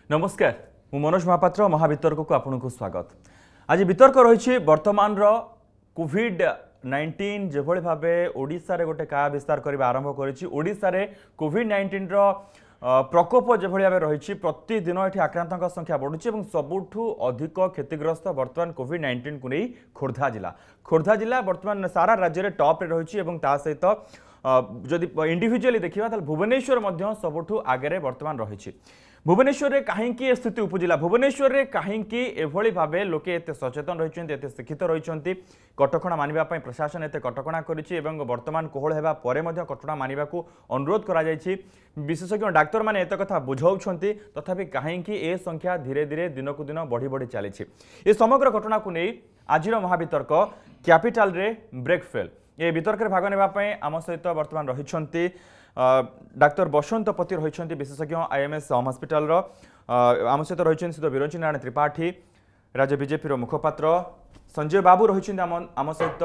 नमस्कार मु मनोज महापात्र महावितर्क को आपन को स्वागत। आज वितर्क रही वर्तमान कोविड-19 जो भाव ओडिशा रे गोटे का विस्तार करने आरंभ कर कोविड-19 प्रकोप जो भाव रही प्रतिदिन ये आक्रांत संख्या बढ़ुची और सबुठ अधिक क्षतिग्रस्त वर्तमान कोविड-19 को नहीं खोर्धा जिला वर्तमान सारा राज्य में टॉप रही सहित जदि इंडिविजुअली देखा भुवनेश्वर सबुठ आगे वर्तमान रही। भुवनेश्वर में कहीं स्थिति उपजिला भुवनेश्वर में कहीं एभली भाव लोके एत सचेतन रही शिक्षित रही कटकणा मानिबा पई प्रशासन एत कटकणा करिछि वर्तमान कोहल हेबा परे मध्य कटकणा मानिबा को अनुरोध करा जायछि। विशेषज्ञ डाक्तर माने एत कथा बुझाउछन्ति तथापि कहीं ए संख्या धीरे धीरे दिन को दिन बढ़ी बढ़ी चली ए समग्र घटना को नहीं आज महावितर्क कैपिटल रे ब्रेक फेल ये वितर्क भाग ने आम सहित वर्तमान रही डाक्तर बसंत पति रही विशेषज्ञ आईएमएस होम हॉस्पिटल आम सहित रही श्री विरंची नारायण त्रिपाठी राज्य बीजेपी मुखपात्र संजय बाबू रही आम सहित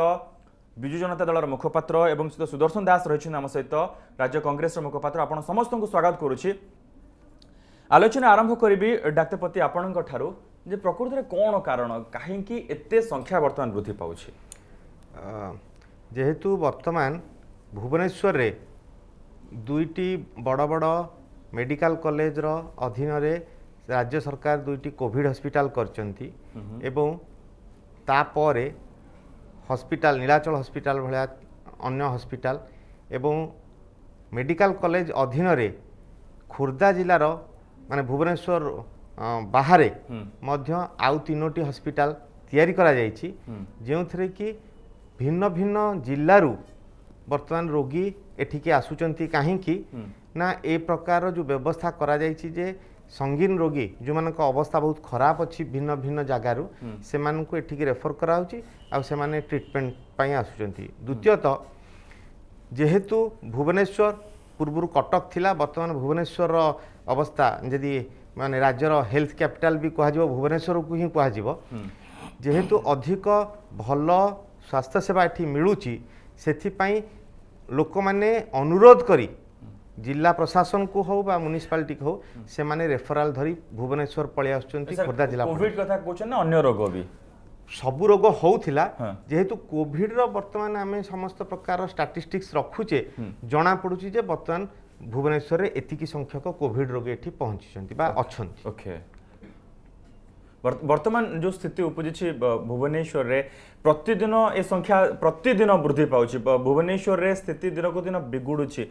विजु जनता दल मुखपात्र और श्री सुदर्शन दास रही आम सहित राज्य कांग्रेस मुखपात्र आपण समस्त को स्वागत करुच्ची। आलोचना आरंभ करी डाक्तर पति आपण जे प्रकृत में कौन कारण कहीं एते संख्या वर्तमान वृद्धि पाउछि जेहेतु वर्तमान भुवनेश्वर रे दुईटी बड़ बड़ मेडिकल कॉलेज रो अधीन रे राज्य सरकार दुईटी कोविड हॉस्पिटल करचंती एवं तापरे हॉस्पिटल नीलाचल हॉस्पिटल भलिया अन्य हॉस्पिटल एवं मेडिकल कॉलेज अधीन रे खोर्धा जिलार माने भुवनेश्वर बाहर मध्य आउ तीनोटी हॉस्पिटल तैयारी करा जायछि जेउथरे कि भिन्न भिन्न जिल्लारू वर्तमान रोगी एठिके आसुचंती कहीं ना ए प्रकार जो व्यवस्था करा जायछि जे संगीन रोगी जो मानक अवस्था बहुत खराब अच्छी भिन्न भिन्न जगारू से मानक एठिके रेफर करा होछि आ से माने ट्रीटमेंट पई आसुचंती। द्वितीयतः जेहेतु भुवनेश्वर पूर्व कटक थिला वर्तमान भुवनेश्वर अवस्था जदि माने राज्यर हेल्थ कैपिटल भी कह भुवनेश्वर को ही कह जेहेतु अधिक भल स्वास्थ्य सेवा एठी मिलूची सेथिपाई लोक माने अनुरोध करी जिला प्रशासन को हो बा म्युनिसिपालिटी को हो से माने रेफरल धरी भुवनेश्वर पळे आछुंती खोर्धा जिला कोविड कथा कोचन ना अन्य रोग भी सबु रोग होउथिला जेहेतु कोविड रो वर्तमान आमे समस्त प्रकार स्टैटिस्टिक्स रखुचे जना पडुची जे वर्तमान भुवनेश्वर रे एतिकी संख्यक कोविड रोगी एठी पहुंचीचंती बा अछंती। ओके वर्तमान जो स्थिति उपजी भुवनेश्वर रे प्रतिदिन ए संख्या प्रतिदिन वृद्धि पाउछि भुवनेश्वर रे स्थिति दिन को दिन बिगुडुछि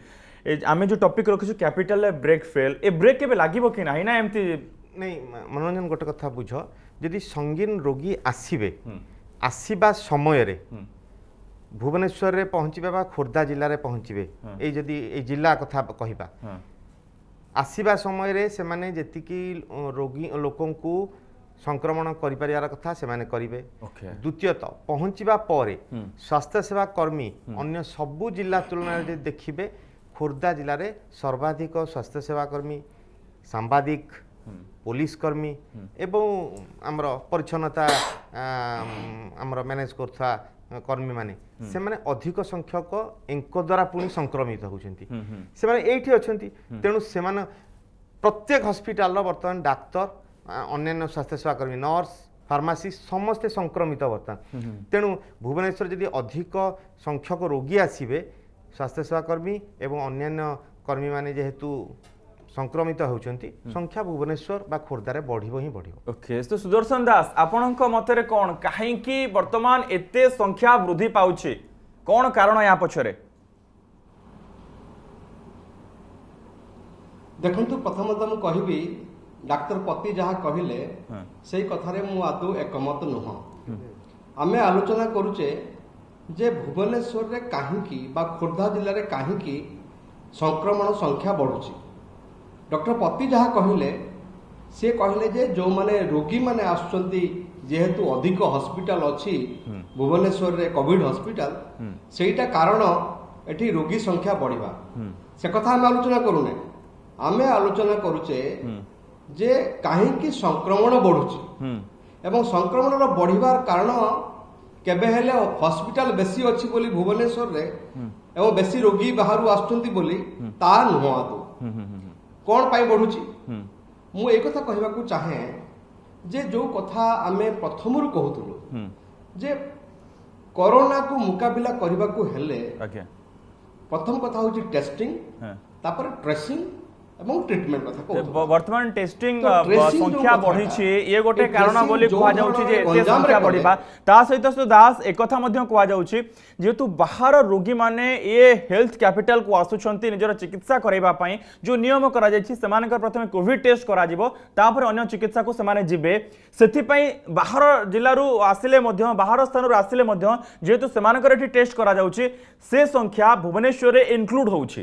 आमे जो टॉपिक रखिछु कैपिटल ब्रेक फेल ए ब्रेक केबे लागिबो कि नाही ना एमती नहीं मनोरंजन गोटे कथा बुझ जदि संगीन रोगी आसीबे आसीबा समय रे भुवनेश्वर रे पहुंचबे बा खोर्धा जिल्ला रे पहुंचबे ए जदि ए जिल्ला कथा कहिबा आसीबा समय रे से माने जेतिकी रोगी लोकन को संक्रमण करिपारियार कथा से माने करिवे। द्वितीयतः पहुंचबा परे स्वास्थ्य सेवा कर्मी अन्य सबु जिला तुलना रे देखिबे खोर्धा जिल्ला रे सर्वाधिक स्वास्थ्य सेवा कर्मी सांबादिक पुलिस कर्मी एवं आमर परिच्छन्नता आमर मैनेज करथा कर्मी माने से माने अधिक संख्यक एंक द्वारा पुनी संक्रमित होउछंती से माने एठी अछंती तेनु से माने प्रत्येक हॉस्पिटल रो वर्तमान डाक्टर अन्य स्वास्थ्य सेवा कर्मी नर्स फार्मासी समस्ते संक्रमित वर्तमान तेणु भुवनेश्वर जदि अधिक संख्यक रोगी आसीबे स्वास्थ्य सेवा कर्मी एवं अन्य कर्मी माने जेहेतु संक्रमित होउछंती संख्या भुवनेश्वर बा खोर्धा रे बढ़िबो ही बढ़िबो। ओके तो सुदर्शन दास आपनक मतरे कोन काहे कि वर्तमान एते संख्या वृद्धि पाउछि कोन कारण या पछरे देखंतु प्रथमतः मु कहिबी डाक्तर पति जहाँ कहले से कथारे मु आदौ एकमत नुह आमे आलोचना करुचे जे भुवनेश्वर रे काहींकी बा खोर्धा जिल्ला रे काहींकी संक्रमण संख्या बढ़ुची डॉक्टर पति जहाँ कहले से कहले जे जो माने रोगी माने आसुचंती जेहेतु अधिक हॉस्पिटल अछि भुवनेश्वर रे कोविड हॉस्पिटल सेटा कारण एठी रोगी संख्या बढ़िबा से कथा हम आलोचना करूने आमे आलोचना करुचे जे कहीं संक्रमण बढ़ुची एवं संक्रमण बढ़िबार कारण केबे हेले हॉस्पिटल बेसी अछि बोली भुवनेश्वर रे एवं बेसी रोगी बाहर आसुचंती बोली ता नुह आदो कौन पाई बढ़ुची ମୁଁ ଏଇ କଥା କହିବାକୁ ଚାହେଁ ଯେ ଯୋଉ କଥା ଆମେ ପ୍ରଥମରୁ କହୁଥିଲୁ ଯେ କରୋନାକୁ ମୁକାବିଲା କରିବାକୁ ହେଲେ ଆଜ୍ଞା ପ୍ରଥମ କଥା ହଉଛି ଟେଷ୍ଟିଂ, ତାପରେ ଟ୍ରେସିଂ এবং ট্রিটমেন্ট কথা কହୁଛୁ। বর্তমান টেস্টিং তো tracing সংখ্যা ଯୋଉ বঢ়িছি କଥାଟା, ଏ ଗୋଟେ এই କାରଣ tracing ବୋଲି ଯୋଉ କୁହାଯାଉଛି ଯେ ଧରଣର ଏତେ ଗଞ୍ଜାମରେ ସଂଖ୍ୟା କଲେ, ବଢିବା ତା ସହିତ ସହିତ ଦାସ ଏକଥା ମଧ୍ୟ କୁହାଯାଉଛି ଯେହେତୁ ବାହାର ରୋଗୀମାନେ ଏ ହେଲ୍ଥ କ୍ୟାପିଟାଲକୁ ଆସୁଛନ୍ତି ନିଜର ଚିକିତ୍ସା କରାଇବା ପାଇଁ ଯେଉଁ ନିୟମ କରାଯାଇଛି ସେମାନଙ୍କର ପ୍ରଥମେ କୋଭିଡ ଟେଷ୍ଟ କରାଯିବ ତାପରେ ଅନ୍ୟ ଚିକିତ୍ସାକୁ ସେମାନେ ଯିବେ ସେଥିପାଇଁ ବାହାର ଜିଲ୍ଲାରୁ ଆସିଲେ ମଧ୍ୟ ବାହାର ସ୍ଥାନରୁ ଆସିଲେ ମଧ୍ୟ ଯେହେତୁ ସେମାନଙ୍କର ଏଠି ଟେଷ୍ଟ କରାଯାଉଛି ସେ ସଂଖ୍ୟା ଭୁବନେଶ୍ୱରରେ ଇନକ୍ଲୁଡ ହେଉଛି।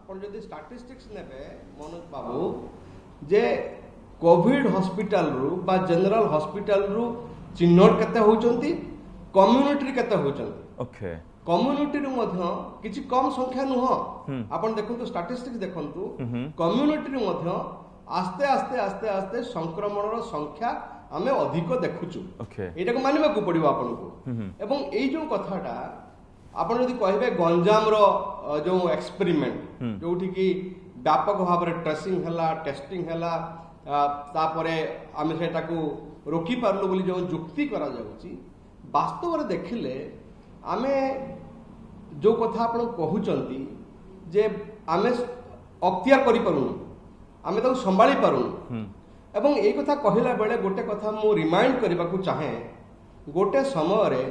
ଆପଣ ଯଦି ଷ୍ଟାଟିଷ୍ଟିକ୍ସ ନେବେ ମନୋଜ ବାବୁ ଯେ କୋଭିଡ ହସ୍ପିଟାଲରୁ ବା ଜେନେରାଲ ହସ୍ପିଟାଲରୁ ଚିହ୍ନଟ କେତେ ହେଉଛନ୍ତି, କମ୍ୟୁନିଟିରେ କେତେ ହେଉଛନ୍ତି। ଓକେ କମ୍ୟୁନିଟିରୁ ମଧ୍ୟ କିଛି କମ୍ ସଂଖ୍ୟା ନୁହଁ। ଆପଣ ଦେଖନ୍ତୁ ଷ୍ଟାଟିଷ୍ଟିକ୍ସ ଦେଖନ୍ତୁ କମ୍ୟୁନିଟିରୁ ମଧ୍ୟ ଆସ୍ତେ ଆସ୍ତେ ଆସ୍ତେ ଆସ୍ତେ ସଂକ୍ରମଣର ସଂଖ୍ୟା ଆମେ ଅଧିକ ଦେଖୁଛୁ। ଏଇଟାକୁ ମାନିବାକୁ ପଡିବ ଆପଣଙ୍କୁ। ଏବଂ ଏଇ ଯୋଉ କଥାଟା ଆପଣ ଯଦି କହିବେ ଗଞ୍ଜାମର ଯୋଉ ଏକ୍ସପେରିମେଣ୍ଟ ଯୋଉଠି କି ବ୍ୟାପକ ଭାବରେ ଟ୍ରେସିଂ ହେଲା, ଟେଷ୍ଟିଂ ହେଲା, ତାପରେ ଆମେ ସେଟାକୁ ରୋକି ପାରିଲୁ ବୋଲି ଯୋଉ ଯୁକ୍ତି କରାଯାଉଛି ବାସ୍ତବରେ ଦେଖିଲେ ଆମେ ଯୋଉ କଥା ଆପଣ କହୁଛନ୍ତି ଯେ ଆମେ ଅକ୍ତିଆର କରିପାରୁନୁ, ଆମେ ତାକୁ ସମ୍ଭାଳି ପାରୁନୁ। ଏବଂ ଏଇ କଥା କହିଲା ବେଳେ ଗୋଟେ କଥା ମୁଁ ରିମାଇଣ୍ଡ କରିବାକୁ ଚାହେଁ, ଗୋଟେ ସମୟରେ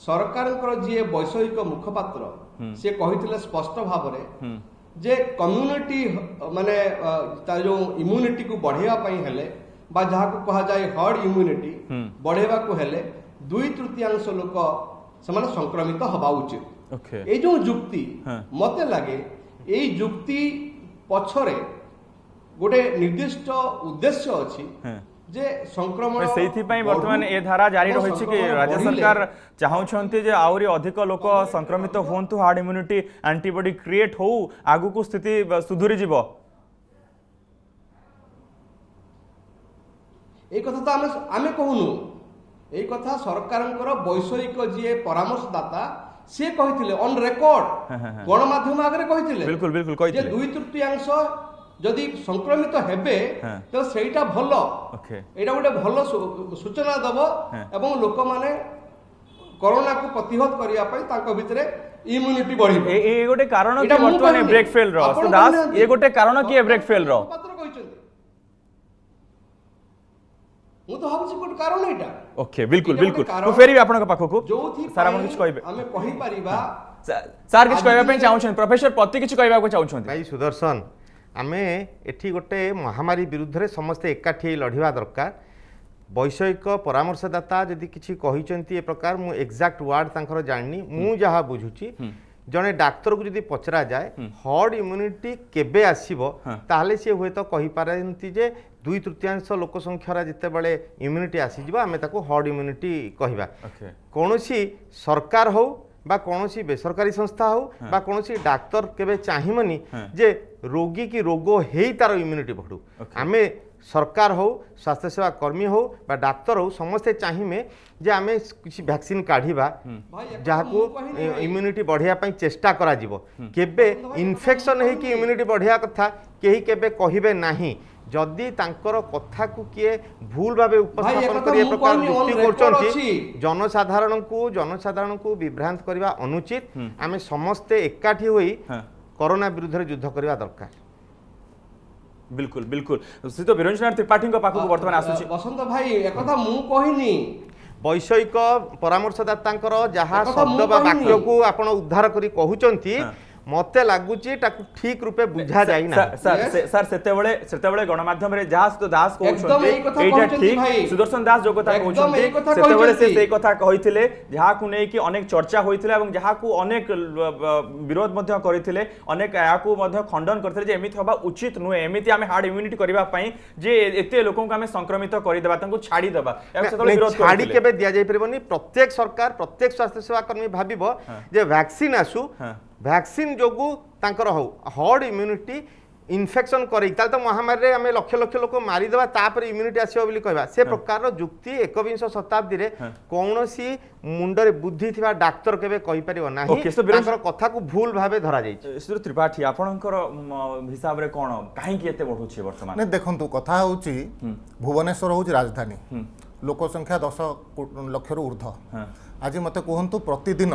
ସରକାରଙ୍କର ଯିଏ ବୈଷୟିକ ମୁଖପାତ୍ର ସେ କହିଥିଲେ ସ୍ପଷ୍ଟ ଭାବରେ ଯେ କମ୍ୟୁନିଟି ମାନେ ତା ଯୋଉ ଇମ୍ୟୁନିଟିକୁ ବଢେଇବା ପାଇଁ ହେଲେ ବା ଯାହାକୁ କୁହାଯାଏ ହର୍ଡ ଇମ୍ୟୁନିଟି ବଢେଇବାକୁ ହେଲେ 2/3 ଲୋକ ସେମାନେ ସଂକ୍ରମିତ ହେବା ଉଚିତ। ଏଇ ଯୋଉ ଯୁକ୍ତି ମତେ ଲାଗେ ଏଇ ଯୁକ୍ତି ପଛରେ ଗୋଟେ ନିର୍ଦ୍ଦିଷ୍ଟ ଉଦ୍ଦେଶ୍ୟ ଅଛି ଯେ ସଂକ୍ରମଣ ସେଇଥିପାଇଁ ବର୍ତ୍ତମାନ ଏ ଧାରା ଜାରି ରହିଛି କି ରାଜ୍ୟ ସରକାର ଚାହୁଁଛନ୍ତି ଯେ ଆହୁରି ଅଧିକ ଲୋକ ସଂକ୍ରମିତ ହୁଅନ୍ତୁ, ହାର୍ଡ ଇମ୍ୟୁନିଟି ଆଣ୍ଟିବଡି କ୍ରିଏଟ୍ ହଉ, ଆଗକୁ ସ୍ଥିତି ସୁଧୁରି ଯିବ। এই কথা তো ଆମେ କହୁନୁ, এই କଥା ସରକାରଙ୍କର ବୈଷୟିକ ଯିଏ ପରାମର୍ଶଦାତା ସେ କହିଥିଲେ ଅନ୍ ରେକର୍ଡ ଗଣମାଧ୍ୟମ ଆଗରେ କହିଥିଲେ ବିଲକୁଲ ବିଲକୁଲ ଯେ କହିଥିଲେ 2/3 ଯଦି ସଂକ୍ରମିତ ହେବେ ତ ସେଇଟା ଭଲ, ଏଇଟା ଗୋଟେ ଭଲ ସୂଚନା ଦବ ଏବଂ ଲୋକମାନେ କରୋନାକୁ ପ୍ରତିହତ କରିବା ପାଇଁ ତାଙ୍କ ଭିତରେ ଇମ୍ୟୁନିଟି ବଢିବ। ଏ ଗୋଟେ କାରଣ କି ବର୍ତ୍ତମାନ ବ୍ରେକ୍ ଫେଲ ର ଦାସ ଏ ଗୋଟେ କାରଣ କି ବ୍ରେକ୍ ଫେଲ ର ପାତ୍ର କହିଛନ୍ତି, ମୁଁ ତ ଭାବୁଛି ଗୋଟେ କାରଣ ଏଇଟା। ଓକେ ବିଲକୁଲ ବିଲକୁଲ ମୁଁ ଫେରିବି ଆପଣଙ୍କ ପାଖକୁ ସାର୍ ଆପଣ କିଛି କହିବେ ଆମେ କହିପାରିବା ସାର୍ କିଛି କହିବା ପାଇଁ ଚାହୁଁଛନ୍ତି ପ୍ରଫେସର ପ୍ରତି କିଛି କହିବାକୁ ଚାହୁଁଛନ୍ତି। ଭାଇ ସୁଦର୍ଶନ ଆମେ ଏଠି ଗୋଟେ ମହାମାରୀ ବିରୁଦ୍ଧରେ ସମସ୍ତେ ଏକାଠି ଲଢ଼ିବା ଦରକାର। ବୈଷୟିକ ପରାମର୍ଶଦାତା ଯଦି କିଛି କହିଛନ୍ତି ଏ ପ୍ରକାର ମୁଁ ଏକ୍ଜାକ୍ଟ ୱାର୍ଡ ତାଙ୍କର ଜାଣିନି, ମୁଁ ଯାହା ବୁଝୁଛି ଜଣେ ଡାକ୍ତରକୁ ଯଦି ପଚରାଯାଏ ହର୍ଡ ଇମ୍ୟୁନିଟି କେବେ ଆସିବ ତାହେଲେ ସେ ହୁଏତ କହିପାରନ୍ତି ଯେ 2/3 ଲୋକ ସଂଖ୍ୟାର ଯେତେବେଳେ ଇମ୍ୟୁନିଟି ଆସିଯିବ ଆମେ ତାକୁ ହର୍ଡ ଇମ୍ୟୁନିଟି କହିବା। କୌଣସି ସରକାର ହଉ বা কৌশি বেসরকারি সংস্থা হো বা কৌশি ডাক্তার কেবে চাহিবনি যে রোগী কি রোগ হেই তার ইম্যুনিটি বড়ু। আমি সরকার হো স্বাস্থ্যসেবা কর্মী হো বা ডাক্তার হো সমস্তে চাহিবে যে আমি কিছু ভ্যাকসিন কাঢ়িবা যাহাকু ইম্যুনিটি বঢ়াইয়া পাই চেষ্টা করা যিব। কেবে ইনফেকশন হেইকি ইম্যুনিটি বঢ়াইয়া কথা কেহি কেবে কহিবে নাহি। যদি তাঙ্কর কথাকু কিয়ে ভুল ভাবে উপস্থাপন করে এ প্রকার যুক্তি করছন্তি জনসাধারণকু বিভ্রান্ত করিবা অনুচিত। আমি সমস্তে একাঠি হই করোনা বিরুদ্ধে যুদ্ধ করিবা দরকার। बिल्कुल बिल्कुल श्री तो वीरेंद्रनाथ त्रिपाठी पाखक बर्तमान आसुची बसंत भाई एकथा मु कहिनी वैषयिक परामर्शदातांकर जहाँ शब्द बा वाक्य को आपण उद्धार करी कहउचंती मते लागुची ताकू ठीक रूपे बुझा जाई ना। सर सेतेबेले गणमाध्यम रे जहास तो दास कहउचंती एटा ठीक सुदर्शन दास जो कथा कहउचंती सेतेबेले से सेई कथा कहिथिले जहा को नै कि अनेक चर्चा होइथिले एवं जहा को अनेक विरोध मध्य करिथिले अनेक याकू मध्य खंडन करथिले जे एमिति होबा उचित नुहे एमिति आमे हार्ड इम्यूनिटी करबा पई जे एते लोकन को आमे संक्रमित करि देबा तांको छाडी देबा एवं सेतेबेले विरोध छाडी केबे दिया जाई परबनी। प्रत्येक सरकार प्रत्येक स्वास्थ्य सेवा कर्मी भाबिबो जे वैक्सीन आसु वैक्सीन जोगु तांकर हो हर्ड इम्यूनिटी इनफेक्शन करें तो महामारी रे आमे लक्ष लक्ष लोक मारिदेवा तापर इम्यूनिटी आसीबो बोली कहबा से प्रकार जुक्ति 21 शताब्दी रे कौनसी मुंडरे बुद्धि थिबा डाक्टर केबे कहि परिबो नाही Okay, so Viren- तांकर कथा को भूल भाबे धरा जाई श्री त्रिपाठी आपणकर हिसाब रे कोन काहे कि एते बढ़ुछि वर्तमान नहीं देखंतु कथा होची भुवनेश्वर होची राजधानी लोक संख्या 10 लक्ष रु ऊर्ध्व आज मत कहतु प्रतिदिन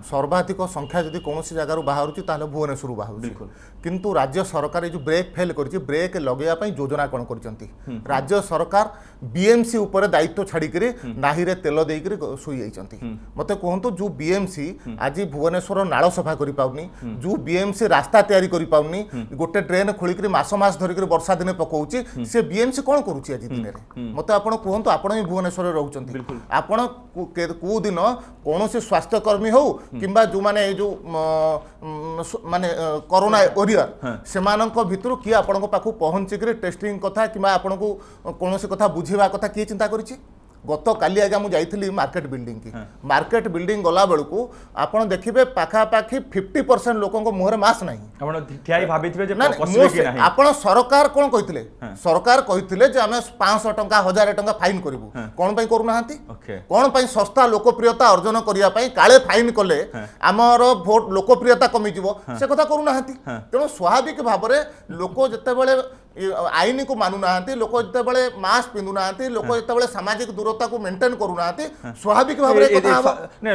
सर्वाधिक संख्या जदि कौन जगार बाहर भुवनेश्वर बाहर किंतु राज्य सरकार जो ब्रेक फेल कर ब्रेक लगे योजना कौन कर राज्य सरकार बीएमसी उपर दायित्व छाड़िकी नाही रे तेल देकर शुई मत कहतु जो बीएमसी आज भुवनेश्वर नाल सफा कर पाउनी जो बीएमसी रास्ता तैयारी कर पाउनी गोटे ड्रेन खोलिक मास धरिक वर्षा दिन पकाउची से बीएमसी कौन करुच्ची आज दिन में मत आप कहतु आपण ही भुवनेश्वर रोच आपण को दिन कौन से स्वास्थ्यकर्मी हो किंबा जो माने जो माने कोरोना वॉरियर सेमानक भितर किए आपण पाखु पहुंचिक टेस्टिंग कथा किंबा आपण को कौन से कथा बुझेबा कथा किए चिंता करिछि गत काली आगे मुझे जाइली मार्केट बिल्डिंग की मार्केट बिल्डिंग गला बेलू आपड़ देखिए पाखापाखि 50% लोकों मुहर मास्क नहीं आपण सरकार कौन कहते सरकार कहते आम 500 टंका 1000 टंका फाइन करूँ कौन करूना कौन सस्ता लोकप्रियता अर्जन करने काले फाइन कले आमर भोट लोकप्रियता कमिज से कथा करूना तेणु स्वाभाविक भाव में लोक जिते आईन को मानुना लोक जिते मास्क पिंधुना लोक जिते सामाजिक दूरता को मेंटेन करूना स्वाभाविक भाव में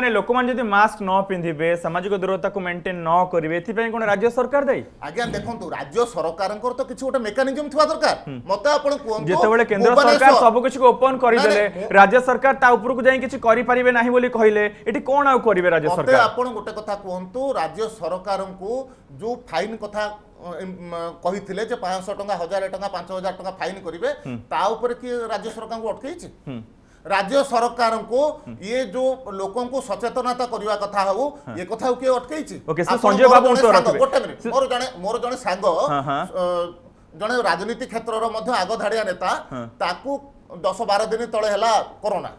लोक माने मास्क न पिंधिबे सामाजिक दूरता को मेंटेन न करिवे एथि कोन राज्य सरकार दाई आज्ञा देखंतु राज्य सरकार तो किछि गोटे मेकानिजम थिबा दरकार मते आपण कोन जेतेबेले केंद्र सरकार सब किछि को ओपन करि देले राज्य सरकार ता ऊपर को जाई किछि करि परिबे नाही बोली कहिले एठी कोन आ करिवे राज्य सरकार आपण गोटे कथा कहंतु राज्य सरकार को जो फाइन कथा कही 500 टंका 1000 टंका 5000 टंका फाइन करेंगे कि राज्य सरकार को अटकई राज्य सरकार को ये जो लोकों को सचेतनता करने कथा हो ये कथा किए अटकई संजय बाबू मोर जने सांग जने राजनीति क्षेत्र आगधाड़िया नेता ताकू 10-12 दिन तले कोरोना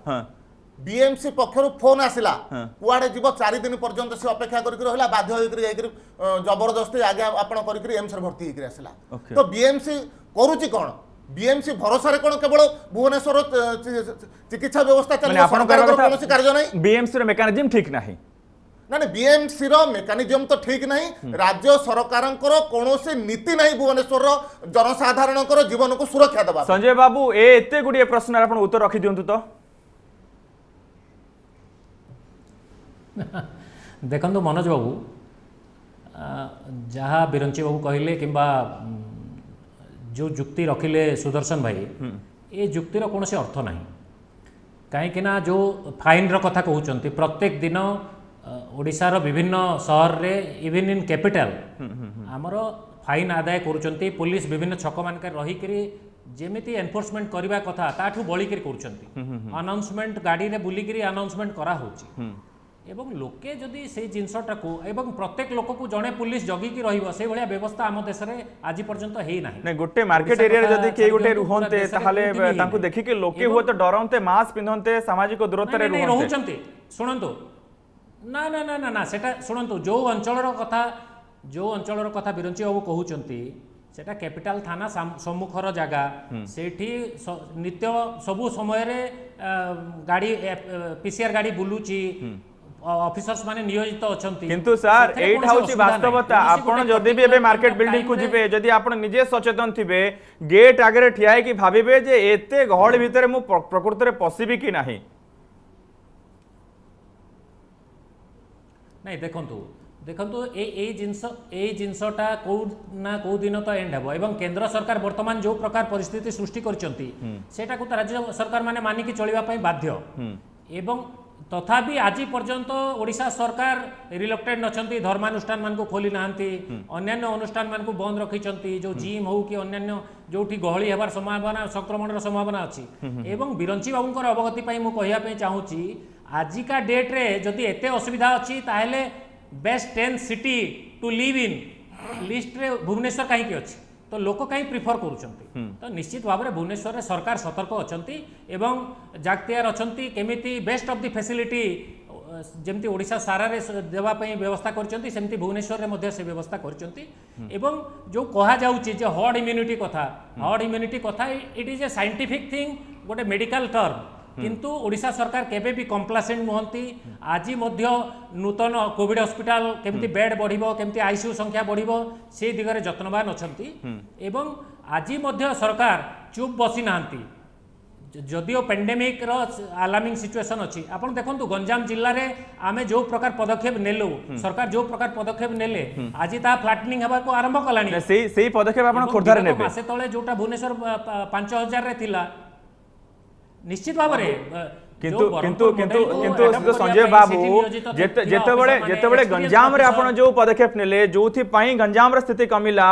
बीएमसी पक्षर फोन आसिला कुआडे जीव 4 दिन पर्यंत से अपेक्षा करके रहिला बाध्य होकर जबरदस्ती आगे आपण करके एम्स रे भर्ती होकर आसिला तो बीएमसी करूची कोन बीएमसी भरोसा रे कोन केवल भुवनेश्वर चिकित्सा व्यवस्था चले सरकार कोनोसी कार्य नहीं बीएमसी रे मेकानिजम ठीक नाही ना बीएमसी रो मेकानिजम तो ठीक नहीं राज्य सरकार कौन नीति नहीं भुवनेश्वर जनसाधारण जीवन को सुरक्षा देवा संजय बाबू एते गुडी प्रश्न आपण उत्तर रखि दियंतु तो देखो मनोज बाबू जहाँ बिरंची बाबू कहले कि जो जुक्ति रखिले सुदर्शन भाई ये जुक्तिर कौन से अर्थ ना कहीं जो फाइन रो कथा कहते प्रत्येक दिन ओडिशार विभिन्न सहर रे इवन इन कैपिटल आमर फाइन आदाय करुँच पुलिस विभिन्न छक मानक रहीकि जेमिति एनफोर्समेंट करने कथा ताठू बलिक अनाउंसमेंट गाड़ी रे बुलिक अनाउंसमेंट करा होची एवं लोके जदि से जिनसटा को एवं प्रत्येक लोक को जड़े पुलिस जगिकी रहिबो से भलिया व्यवस्था आम देश रे आज पर्यंत हेई नाही नै गोटे मार्केट एरिया रे जदि के गोटे रुहंते ताहाले तांको देखि के लोके हुए तो डरंते मास्क पिंधंते सामाजिक दूरता रे रहउचंती सुनंतु ना ना ना ना सेटा सुनंतु जो अंचलर कथा बिरंची बाबू कहउचंती सेटा कैपिटल थाना सम्मुखर जगह सेठी नित्य सबु समय रे गाड़ी पीसीआर गाड़ी बुलुची ऑफिसर्स माने नियोजित अछंती किंतु सर एट हाउची वास्तवता आपण जदी भी एबे मार्केट बिल्डिंग को जिबे जदी आपण निजे सचेतन थिबे गेट आगे ठिया कि भाबिबे जे एते गहळ भितरे मु प्रकृति रे पसिबी कि नाही नहीं देखंतु ए जिनसटा को ना को दिन तो एंड हेबो एवं केंद्र सरकार वर्तमान जो प्रकार परिस्थिति सृष्टि करचंती सेटा को राज्य सरकार माने मानिकी चलिबा पई बाध्य एवं तथापि आज पर्यंत ओडिशा सरकार रिलक्टेड नछंती धर्मानुष्ठान मान को खोली नांती अन्यान्य अनुष्ठान मान को बंद रखिचंती जो जिम हो कि अन्यान्य जोठी गहली हेबार संभावना संक्रमण संभावना अछि एवं बिरंची बाबूंकर अवगति पई मु कहिया पई चाहूची आजिका डेट रे जदि एते असुविधा अछि ताहेले best 10 city to live in list रे भुवनेश्वर कहीं की अछि तो लोक कहीं प्रिफर करूछंती तो निश्चित भाव में भुवनेश्वर रे सरकार सतर्क अछंती एवं जागतियार अछंती केमिति बेस्ट ऑफ द फैसिलिटी जमती ओडिशा सारारे देवा पई व्यवस्था करचंती सेमती भुवनेश्वर रे मध्ये से व्यवस्था करचंती एवं जो कहा जाउची जे हर्ड इम्यूनिटी कथा it is a scientific thing गोटे मेडिकल टर्म किंतु ओडिशा सरकार केबे भी कम्प्लासेंट नुहंती आज मध्य नूतन कोविड हॉस्पिटल केमती बेड बढ़िबो केमती आईसीयू संख्या बढ़िबो से दिगरे यत्नवान अछंती एवं आज मध्य सरकार चुप बसी नांती जदिओ पेंडेमिक रो अलार्मिंग सिचुएशन अछि आपण देखंतु गंजाम जिल्ला रे आमे जो प्रकार पदक्षेप नेलु सरकार जो प्रकार पदक्षेप नेले आज ता फ्लैटनिंग हबा को आरंभ कलानी सेही पदक्षेप आपण खोरधारे नेबे मासे तळे जोटा भुवनेश्वर 5000 रे थिला निश्चित भाव रे किंतु संजय बाबू जेतेबेले गंजाम रे आपण जो पदक्षेप नेले जोथि पई गंजाम रे स्थिति कमिला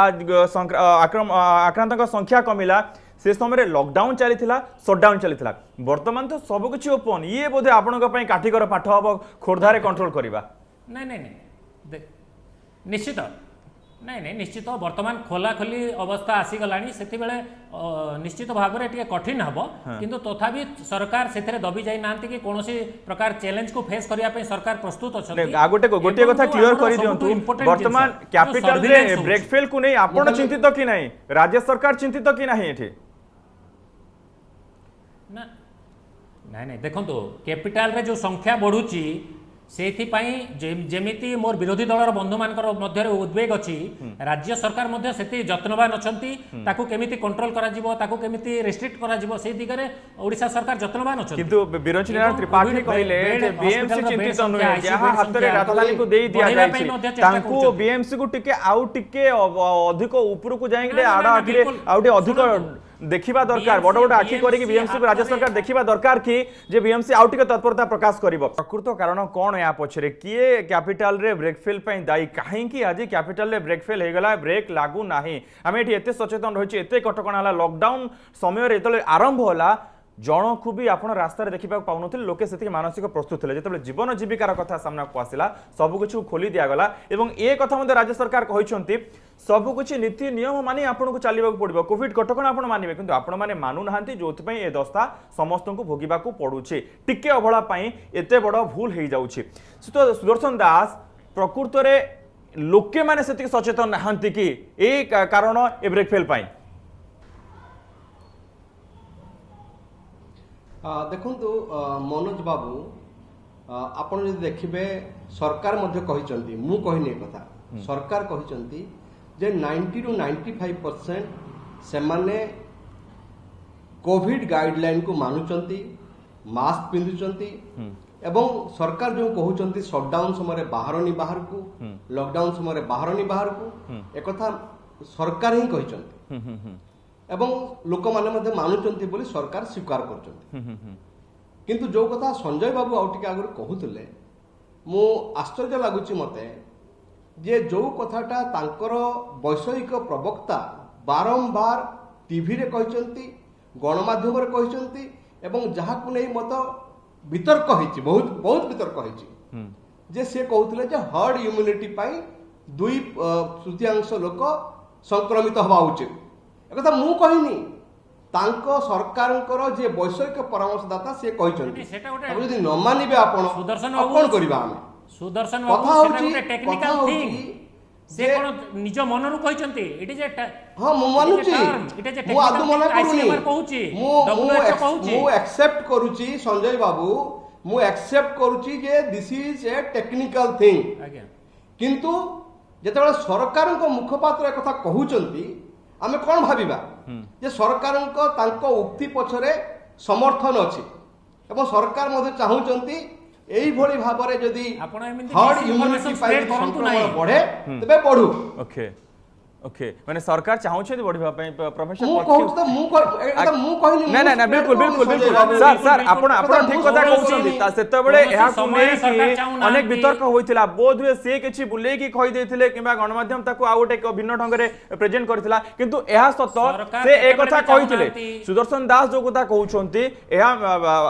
आक्रांतक संख्या कमिला से समय लॉकडाउन चली शटडाउन चली वर्तमान तो सबकिछ ओपन ये बोधे आपण काठिकर पाठ हम खोर्धारे कंट्रोल करवा नहीं निश्चित नहीं निश्चित वर्तमान खोला खोली अवस्था आसीगलानी से निश्चित भाव में टे कठिन हम किंतु तथापि सरकार से दबी जाई नांती कि कोनोसी प्रकार चैलेंज को फेस करिया पे सरकार प्रस्तुत अछंती आ गोटे कथा क्लियर करि दियंतु वर्तमान कैपिटल रे ब्रेकफेल को नहीं आपण चिंतित कि नहीं राज्य सरकार चिंतित कि नहीं एठी ना नहीं देखो कैपिटल रे जो संख्या बढ़ुची सेथिपाई जेमिति मोर विरोधी दलर बंधु मानकर मध्य उद्वेग अछि राज्य सरकार मध्य सेति यत्नवान अछंती ताकू केमिति कंट्रोल करा जिवो ताकू केमिति रेस्ट्रिक्ट करा जिवो सेहि दिगरे ओडिशा सरकार यत्नवान अछंती किंतु बिरोचनी नारायण त्रिपाठी कहिले जे बीएमसी चिंतित नुहे जहां हातरे राजधानी को देई दिया जाय तांकू बीएमसी को टिके आउ टिके अधिक ऊपर को जाएंगे आडा आखिरे आउटे अधिक देखिबा दरकार बड़ बड़ आखि करी बीएमसी को राज्य सरकार देखिबा दरकार कि जे बीएमसी आउ टिके तत्परता प्रकाश करिवो प्रकृत कारण कोन या पछरे किए कैपिटल रे ब्रेकफेल पई दाई काहे कि आज कैपिटल रे ब्रेकफेल हे गला ब्रेक लागू नाही हम एठी एते सचेतन रहिछि एते कटकणा हला लॉकडाउन समय रे तले आरंभ होला जन को भी आपण रास्ता रे देखिबा पाउनथिले लोके सेति मानसिक प्रस्तुत थिले जेतबे जीवन जीविकार कथा सामना को आसिला सब कुछ खोली दिया गला एवं ए कथा मध्ये राज्य सरकार कहिसंती सब कुछ नीति नियम मानी आपण को चलीबा पड़िबो कोविड कटकणा आपण मानिबे किंतु आपण माने मानु नाहंती जोथि पई ए दस्ता समस्त को भोगिबा को पडुछि टिके अभला पई एते बड़ भूल हेइ जाउछि तो सुदर्शन दास प्रकृत रे लोके माने सेति सचेतन नाहंती कि ए कारण ए ब्रेकफेल पई देखंतु मनोज बाबू आपण जदि देखिबे सरकार मध्य कहिसंती मु कहिने कथा सरकार कहिसंती जे 90 टू 95% से माने कोविड गाइडलाइन को मानुचंती मास्क पिंधुचंती एवं सरकार जो कहउचंती शटडाउन समय बाहरनी बाहर को लॉकडाउन समय बाहरनी बाहर को एक कथा सरकार ही कहिसंती एवं लोक माने मानुचंती बोली सरकार स्वीकार करचंती किंतु जो कथा संजय बाबू आउटिके आगर कहूतले मु आश्चर्य लागुची मते जे जो कथाटा तांकर वैषयिक प्रवक्ता बारंबार टीवी रे कहिसंती गणमाध्यम रे कहिसंती एवं जहा को नै मत वितर्क होईची बहुत वितर्क होईची जे से कहूतले जे हर्ड इम्यूनिटी पाई 2/3 लोक संक्रमित हवा उचित एक मु कहनी तांको सरकारଙ୍କର जे वैषयिक परामर्शदाता से कहिसंती अब यदि न मानिबे आपण सुदर्शन कोन करबा हम सुदर्शन बाबू सेटा गोटे टेक्निकल थिंग से कोन निज मनरु कहिसंती इट इज ए हां मु मानुची इट इज ए मु आदु मना करूनी आईसीएमआर कहूची डब्ल्यूएचओ कहूची मु एक्सेप्ट करूची संजय बाबू मु एक्सेप्ट करूची जे this is a technical thing आज्ञा किंतु जेतेबेले सरकारक मुखपात्र कथा कहउचंती आमे कोन भाबिबा जे सरकारक तांको उक्ति पछरे समर्थन अछि एवं सरकार मध्ये चाहुचंती एई भली भाबरे जदी आपण एमिति हर्ड इम्यूनिटी स्प्रेड करंतु नाही बढ़े तबे बढ़ू ओके ओके माने सरकार चाहू छे बढ़िबा पई प्रोफेसर मु कहू त मु कहनी ना ना बिल्कुल सर आपण ठीक कथा कहउछंती ता सेतबेले एहा को नै कि अनेक वितर्क होइतिला बोध हुए से किछि बुले की कहि देथिले किबा गणमाध्यम ताको आ गोटे भिन्न ढंग रे प्रेजेंट करथिला किंतु एहा सत से एक कथा कहिथिले सुदर्शन दास जो कथा कहउछंती एहा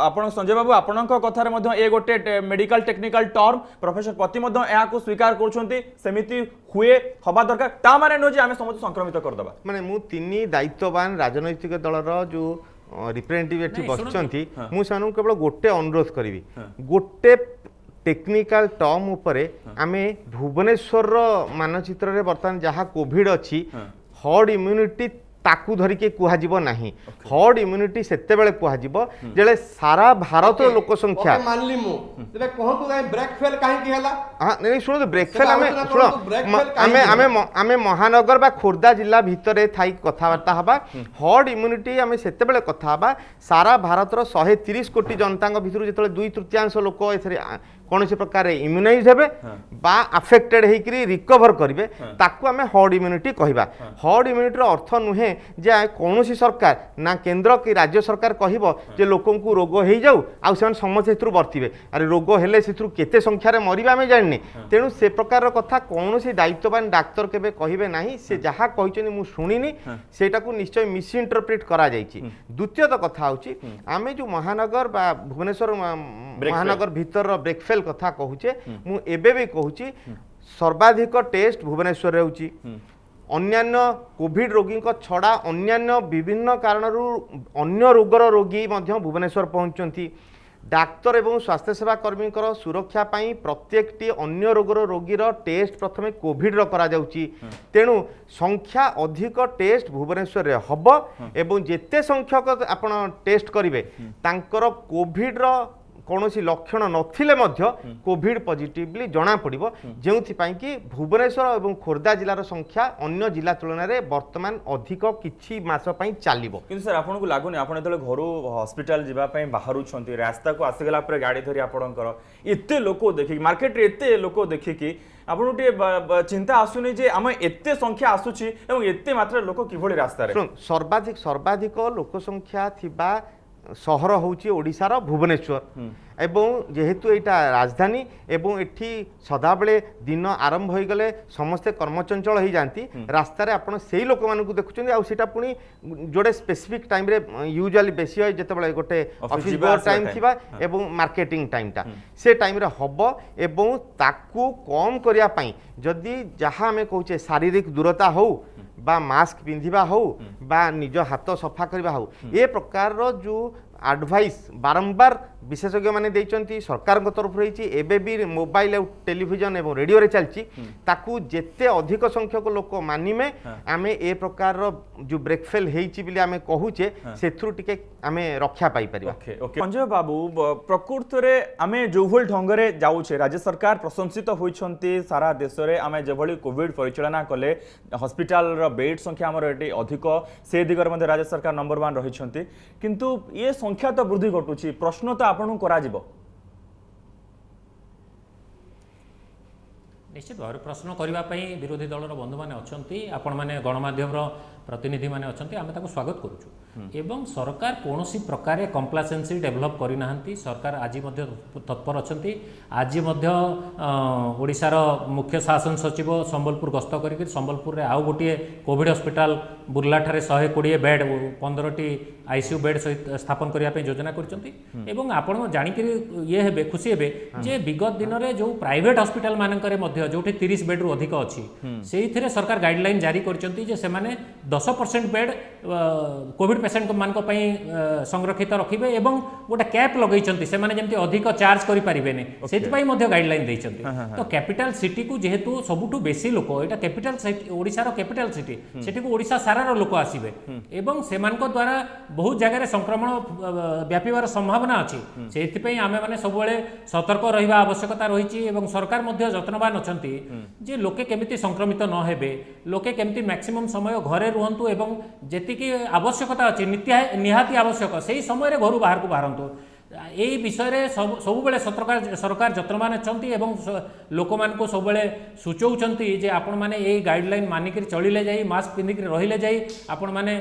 आपण संजय बाबू आपणक कथा रे मध्ये ए गोटे मेडिकल टेक्निकल टर्म प्रोफेसर पति मध्ये एहा को स्वीकार करछंती सेमिति हुए हबा दरकार ता माने नो जे आमे समस्त संक्रमित कर दबा माने मु तिनी दायित्ववान राजनैतिक दलर जो रिप्रेजेंटेटिव एठी बसचंती मु सानु केवल गोटे अनुरोध करिवि गोटे टेक्निकल टर्म उपरे आमे भुवनेश्वर मानचित्र रे बर्तमान जहाँ कोविड अच्छी हर्ड इम्यूनिटी ताकू धरिके कुहाजिब नाही हर्ड इम्यूनिटी सेते बेले कुहाजिब जेले सारा भारत लोक संख्या ओके मानली मु तेबे कहतु नाही ब्रेक फेल काहे की हला हाँ नहीं शुणु ब्रेक फेल आलोचना करନ୍ତୁ, break fail आमे काहे आमे आमे महानगर बा खोर्धा जिला भितरे थाई कथाबार्ता हबा हर्ड इम्यूनिटी आमे सेते बेले कथा हबा सारा भारत रो 130 कोटी जनता भितर जेतले 2/3 लोक एथरे कौन प्रकार इम्यूनाइज हेबे बा अफेक्टेड होकरी रिकवर करेंगे ताकू आम हर्ड इम्यूनिटी कहवा हर्ड इम्यूनिटी अर्थ नुहे जे कौन सरकार ना केंद्र कि राज्य सरकार कहब जे लोक रोग हो जाऊ आउ से समस्ते से बर्तिबे अरे रोग हेले से केते संख्यार मरबे आम जाने तेणु से प्रकार कथा कौन दायित्ववान डाक्तर केबे कहिबे नाही से जहाँ कहते मु शुणिनी सेटा को निश्चय मिसइंटरप्रेट करा जायछि द्वितीयत कथा होछि आमे जो महानगर बा भुवनेश्वर महानगर भीतर ब्रेकफेल कथा कहूचे मु एबे भी कहूची सर्वाधिक टेस्ट भुवनेश्वर होची अन्यान्य कोविड रोगी छड़ा अन्यान्य विभिन्न कारणरू अन्य रोगर रोगी मध्य भुवनेश्वर पहुंचती डाक्तर एवं स्वास्थ्य सेवा कर्मी सुरक्षा पाई प्रत्येकटी अन्य रोगर रोगीर टेस्ट प्रथमे कोविड रो करा जाउची तेणु संख्या अधिक टेस्ट भुवनेश्वर रे हब एवं जेते संख्यक आपण टेस्ट करिवे तांकर कोविड रो कौन लक्षण नथिले मध्य कोविड पॉजिटिवली जना पड़िबो जेउथिपाई कि भुवनेश्वर और खोर्धा जिलार संख्या अन्य जिला तुलन में वर्तमान अधिक किछि मास पई चालिबो किंतु सर आपन को लागुनी आपन जेतले घरो हॉस्पिटल जिबा पई बाहरु छंती रास्ता को आसीगला पर गाड़ी धरी आपनकर एते लोक देखि मार्केट रे एते लोक देखि कि आपन टे चिंता आसुनी जे हम एते संख्या आसुची एवं एते मात्रा लोक किभଳି रास्ता रे सर्वाधिक लोक संख्या थिबा सहर होची ओडिशार भुवनेश्वर एवं जेहेतु एटा राजधानी एवं एठी सदाबले दिन आरंभ हो गले समस्ते कर्मचंचल हो जाती रास्तार आपण से लोक मान देखुं आटा पुणी जोड़े स्पेसिफिक टाइम रे यूजुअली बेसी है जिते गोटे ऑफिस टाइम थिबा एवं मार्केटिंग टाइमटा से टाइम रे हब एवं ताकू कम करिया पई जदि जहाँ आम कहूचे शारीरिक दूरता हो बा मास्क पिंधिबा हो बा निज हाथ सफा करबा हो ए प्रकार रो जो एडवाइस बारंबार विशेषज्ञ माने देइचंती सरकार तरफ रही एबे भी मोबाइल और टेलीविजन एवं रेडियो रे चलची ताकू जेते अधिक संख्यक लोक मानिमे आमे ए प्रकार रो जो ब्रेकफेल हेइची बिले आमे कहूचे सेथुरु टिके आमे रक्षा पाई परिबा ओके ओके संजय बाबू प्रकृत रे आमे जोभल ढंगरे जाउछे राज्य सरकार प्रशंसित होइछंती सारा देश रे आमे जेभली कोविड परिचालना कले हॉस्पिटल रो बेड संख्या हमर एटी अधिक से दिगर मध्ये राज्य सरकार नंबर 1 रहिछंती किंतु ये संख्या तो वृद्धि घटुची प्रश्न तो आपन करा जिवो निश्चित भाव प्रश्न करने विरोधी दलर बंधु मैंने अच्छा आपण मैंने गणमाध्यम प्रतिनिधि मैंने अच्छा आम स्वागत करुचु एवं सरकार कौन सी प्रकार कंप्लासेंसी डेभलप करना सरकार आज तत्पर अच्छा आज ओडिशार मुख्य शासन सचिव संबलपुर गस्त कर संबलपुर में आउ गोटे कोविड हॉस्पिटल बुर्ला 120 बेड 15टी आईसीयू बेड सहित स्थापन करने योजना कर आपण जाणिक ये हे खुशी हे जे विगत दिन में जो प्राइवेट हॉस्पिटल मानक जो 30 बेड रु अधिक अच्छी से सरकार गाइडलाइन जारी कर 10% बेड कोविड पेसेंट मान संरक्षित रखिए और गोटे कैप लगे से अधिक चार्ज करें से गाइडलाइन देते तो कैपिटल सिटी को जेहेतु सबुठु बेसी लोक यहाँ कैपिटल ओडिशार कैपिटल सिटी सेठी ओडिशा सारार लोक आसबे एवं से द्वारा बहुत जगह संक्रमण व्यापार संभावना अच्छी से आम मैंने सब सतर्क रहा आवश्यकता रही सरकार जत्नवान अच्छा जे लोके केमिति संक्रमित न हेबे लोके केमिति मैक्सिमम समय घरे रुहंतु एवं जेतिकी आवश्यकता अच्छी निहाती आवश्यक से समय घर बाहर को बाहरतु यही विषय सब सरकार जत्नवान अच्छा लोक मान सब सूचौंती जे आपण मैंने यही गाइडलाइन मानिक चलिले जाई मास्क पिंधिक रहिले जाई आपण मैंने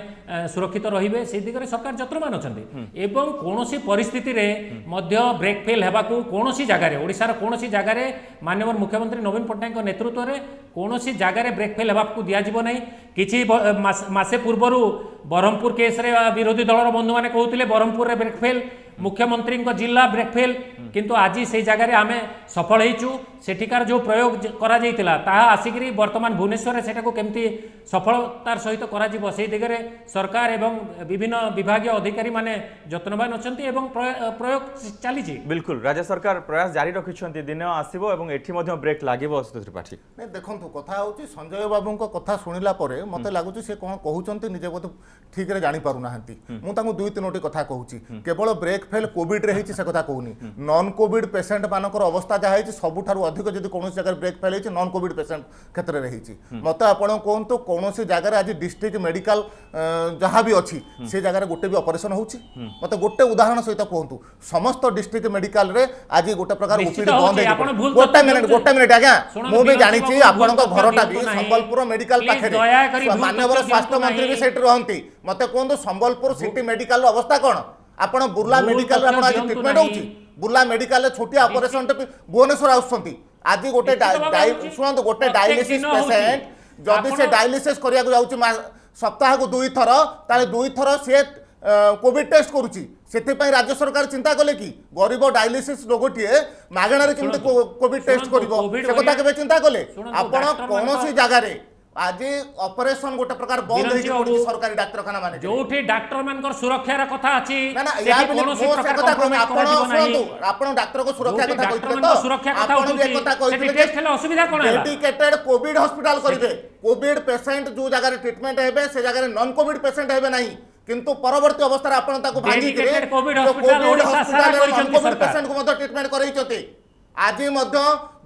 सुरक्षित रहिबे से दिगरे सरकार जत्नवान अच्छा एवं कौन सी परिस्थिति रे मध्य ब्रेक फेल हेबाकू कौन सी जगार ओडिशार कौन सी जगार माननीय मुख्यमंत्री नवीन पट्टनायक नेतृत्व में कौन सी जगार ब्रेक फेल हेबाकू दियाजिबो नहीं किछि मासे पूर्वर ब्रह्मपुर केस रे विरोधी दलर बंधु मैंने कहते ब्रह्मपुर रे ब्रेक फेल मुख्यमंत्री जिला ब्रेकफेल किंतु आज से जगह आम सफल होइचु सेठिकार जो प्रयोग करा जाइतिला ताहा आसिकरी वर्तमान भुवनेश्वर रे सेटाको केमती सफलतार सहित करा जिवो सेही दिगरे सरकार एवं विभिन्न विभागीय अधिकारी माने जत्नवान अछंती एवं प्रयोग चली बिल्कुल राज्य सरकार प्रयास जारी रखिछंती दिन आसीबो एवं एठी मध्ये ब्रेक लागिबो असित त्रिपाठी नहीं देखो कथा हूँ संजय बाबू कथा शुणिला मत लगुच सी कौन कहते निजे बोध ठीक रे जानी पारु नाहंती मु दुई तीनोटी कथा कहूँ केवल ब्रेक फेल कोविड रे से कथा कहूनी नॉन कोविड पेसेंट मानकर अवस्था जहाँ है सबुठारु अधिक जदि कौन जगह ब्रेक फेल है नॉन कोविड पेसेंट क्षेत्र में मत आपण कहतु कौन जगह आज डिस्ट्रिक्ट मेडिकल जहाँ भी अच्छी से जगह गोटे भी ऑपरेशन होची मत गोटे उदाहरण सहित कहतु समस्त डिस्ट्रिक्ट मेडिकल रे आज गोटे प्रकार ओपीडी बंद गोटे मिनिट आज्ञा मु भी जानी आपण घरटा भी संबलपुर मेडिकल पाखे माननीय स्वास्थ्य मंत्री भी सेठी रहंती मते कहतु संबलपुर सिटी मेडिकल अवस्था कौन आपण बुर्ला मेडिकल आपण आज ट्रीटमेंट होची बुर्ला मेडिकल छोटिया ऑपरेशन भुवनेश्वर आउछंती आज गोटे शुणु गोटे डायलिसिस पेसेंट जदि से डायलिसिस करिया जाउची सप्ताह को 2 थर ताले 2 थर से कोविड टेस्ट करुची से राज्य सरकार चिंता कले कि गरीब डायलिसिस रोगटीए मागणार केमते कोविड टेस्ट करिवो से कथा केबे चिंता कले आपण कोनोसी जगह रे आज ऑपरेशन गोटे प्रकार बंद होई पड़ी सरकारी डाक्तरखाना माने जोठी डाक्टर मानकर सुरक्षार कथा अछि ना ना या कोनोसी प्रकार आपण सुनतु आपण डाक्टर को सुरक्षा कथा कहितले तो सुरक्षा कथा आपण जे कथा कहितले टेस्ट हेले असुविधा कोन है डेडिकेटेड कोविड हॉस्पिटल करिवे कोविड पेशेंट जो जगह रे ट्रीटमेंट हेबे से जगह रे नॉन कोविड पेशेंट हेबे नहीं किंतु परवर्ती अवस्था आपण ताको भागी के कोविड हॉस्पिटल ओडिसा सारा करिसंती सरकार पेशेंट को मत ट्रीटमेंट करैछते आज मध्य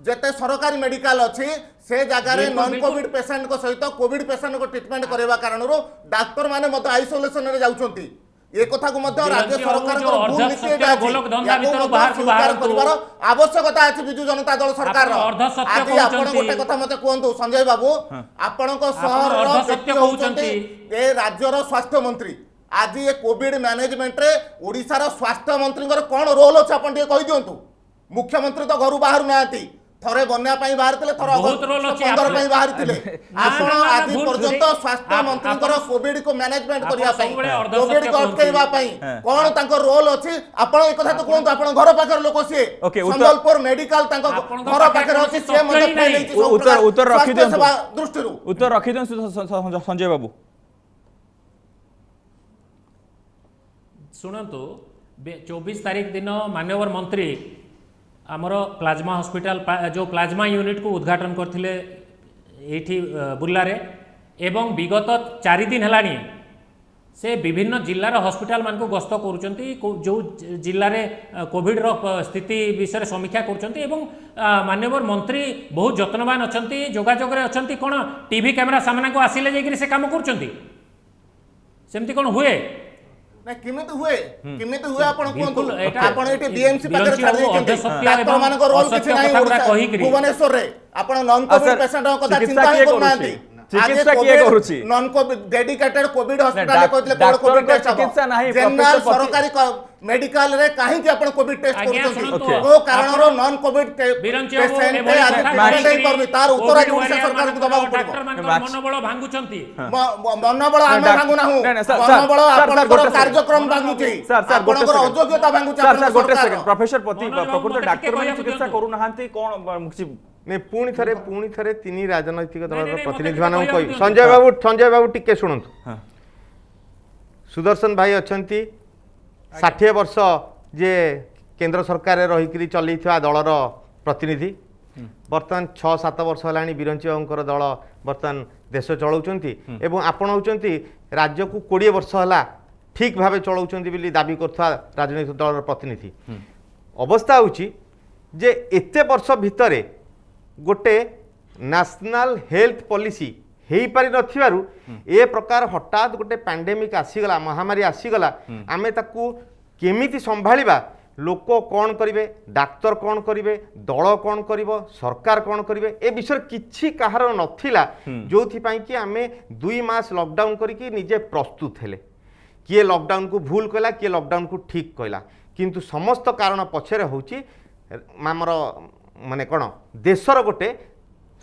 जेते सरकारी मेडिकल अछि से जगह रे नॉन कोविड पेशेंट को सहित कोविड पेशेंट को ट्रीटमेंट करबा कारणरो डाक्टर माने मत आइसोलेशन रे जाउछंती ए कथा को मध्य राज्य सरकार को भूल नीति गोलक धंदा भीतर बाहर परिवार आवश्यकता अछि बिजु जनता दल सरकार आज आपण गोटे कथा मते कहंतु संजय बाबू आपण को शहर रो सत्य कहउछंती ए राज्य रो स्वास्थ्य मंत्री आज ये कोविड मैनेजमेंट रे ओडिसा रो स्वास्थ्य मंत्री कोन रोल अछि आपण कहि दियंतु मुख्यमंत्री तो घर बाहर नाती थरे बन्या पाई बाहर तिले थरे बहुत रोल अछि 15 पाई बाहर तिले आपण आज पर्यंत स्वास्थ्य मंत्री कोविड को मैनेजमेंट करिया पाई कोविड को अटकाइबा पाई कोन तांको रोल अछि आपण ए कथा तो कोन आपण घर पाखर लोक से संबलपुर मेडिकल तांको घर पाखर अछि से मते फैलै उत्तर रखि दियौ दृष्टि उत्तर रखि दियौ संजय बाबू शुणु 24 तारीख दिन माननीय मंत्री आमर प्लाज्मा हॉस्पिटल जो प्लाज्मा यूनिट को उद्घाटन करथिले एठी बुर्लारे एवं विगत 4 दिन हेलानी से विभिन्न जिल्लार हॉस्पिटल मान को गस्त करूचंती जो जिल्ला रे कोविड रो स्थिति विषय समीक्षा करूचंती एवं माननीय मंत्री बहुत जत्नवान अछंती जोगाजोग रे अछंती कोन टीवी कैमरा सामना को आसिले जेकि से काम करूचंती सेमती कोन हुए ना किमित हुए आपण कोंतु आपण एटी बीएमसी पाकर छाड़ देछन डॉक्टर मान को रोल किछ नाही भुवनेश्वर रे आपण नॉन कोविड पेशेंट को कथा चिंता करू नांती चिकित्सा किए करूची non covid dedicated covid hospital कहतले कोविड टेस्ट चिकित्सा नाही जनरल सरकारी मेडिकल रे काहे कि आपण कोविड टेस्ट करछन ओ कारण रो नॉन कोविड पेशेंट पे आज ट्रीटमेंट नै करबी तार उत्तर आज ओडिशा सरकार को दबाव पड़ो डॉक्टर मान मनोबल भांगुचंती मनोबल आमे भांगु नाहु मनोबल आपण कार्यक्रम भांगुची आपण अयोग्यता भांगुची सर गोटे सेकंड प्रोफेसर पति प्रकृत डॉक्टर मान चिकित्सा करू नाहंती कोन नहीं पुणी थे तीन राजनैतिक दल प्रतिनिधि मान संजय बाबू टिके शुणु सुदर्शन भाई अच्छा 60 वर्ष जे केंद्र सरकार रही चल दलर प्रतिनिधि बर्तमान 6-7 वर्ष है बिरंची बाबूर दल बर्तमान देश चलाउछंती एवं आपण होउछंती राज्य को 20 वर्ष है ठीक भाव चलाउछंती दाबी करथवा राजनैतिक दलर प्रतिनिधि अवस्था होउची जे एते वर्ष भितरे गोटे नेशनल हेल्थ पॉलिसी हेई पारि नथिबारु ए प्रकार हठात गोटे पैंडेमिक आसीगला महामारी आसीगला आमे ताकू केमिति संभाळिबा लोक कौन करिवे डाक्तर कौन करिवे दल कौन करिवो सरकार कौन करिवे ए विषय किछि कहार नथिला जोथि पई कि आमे 2 मास लॉकडाउन करिकि निजे प्रस्तुत हेले किए लॉकडाउन को भूल कला किए लॉकडाउन को ठीक कला किंतु समस्त कारण पछरे होची आमर माने कौन देशर गोटे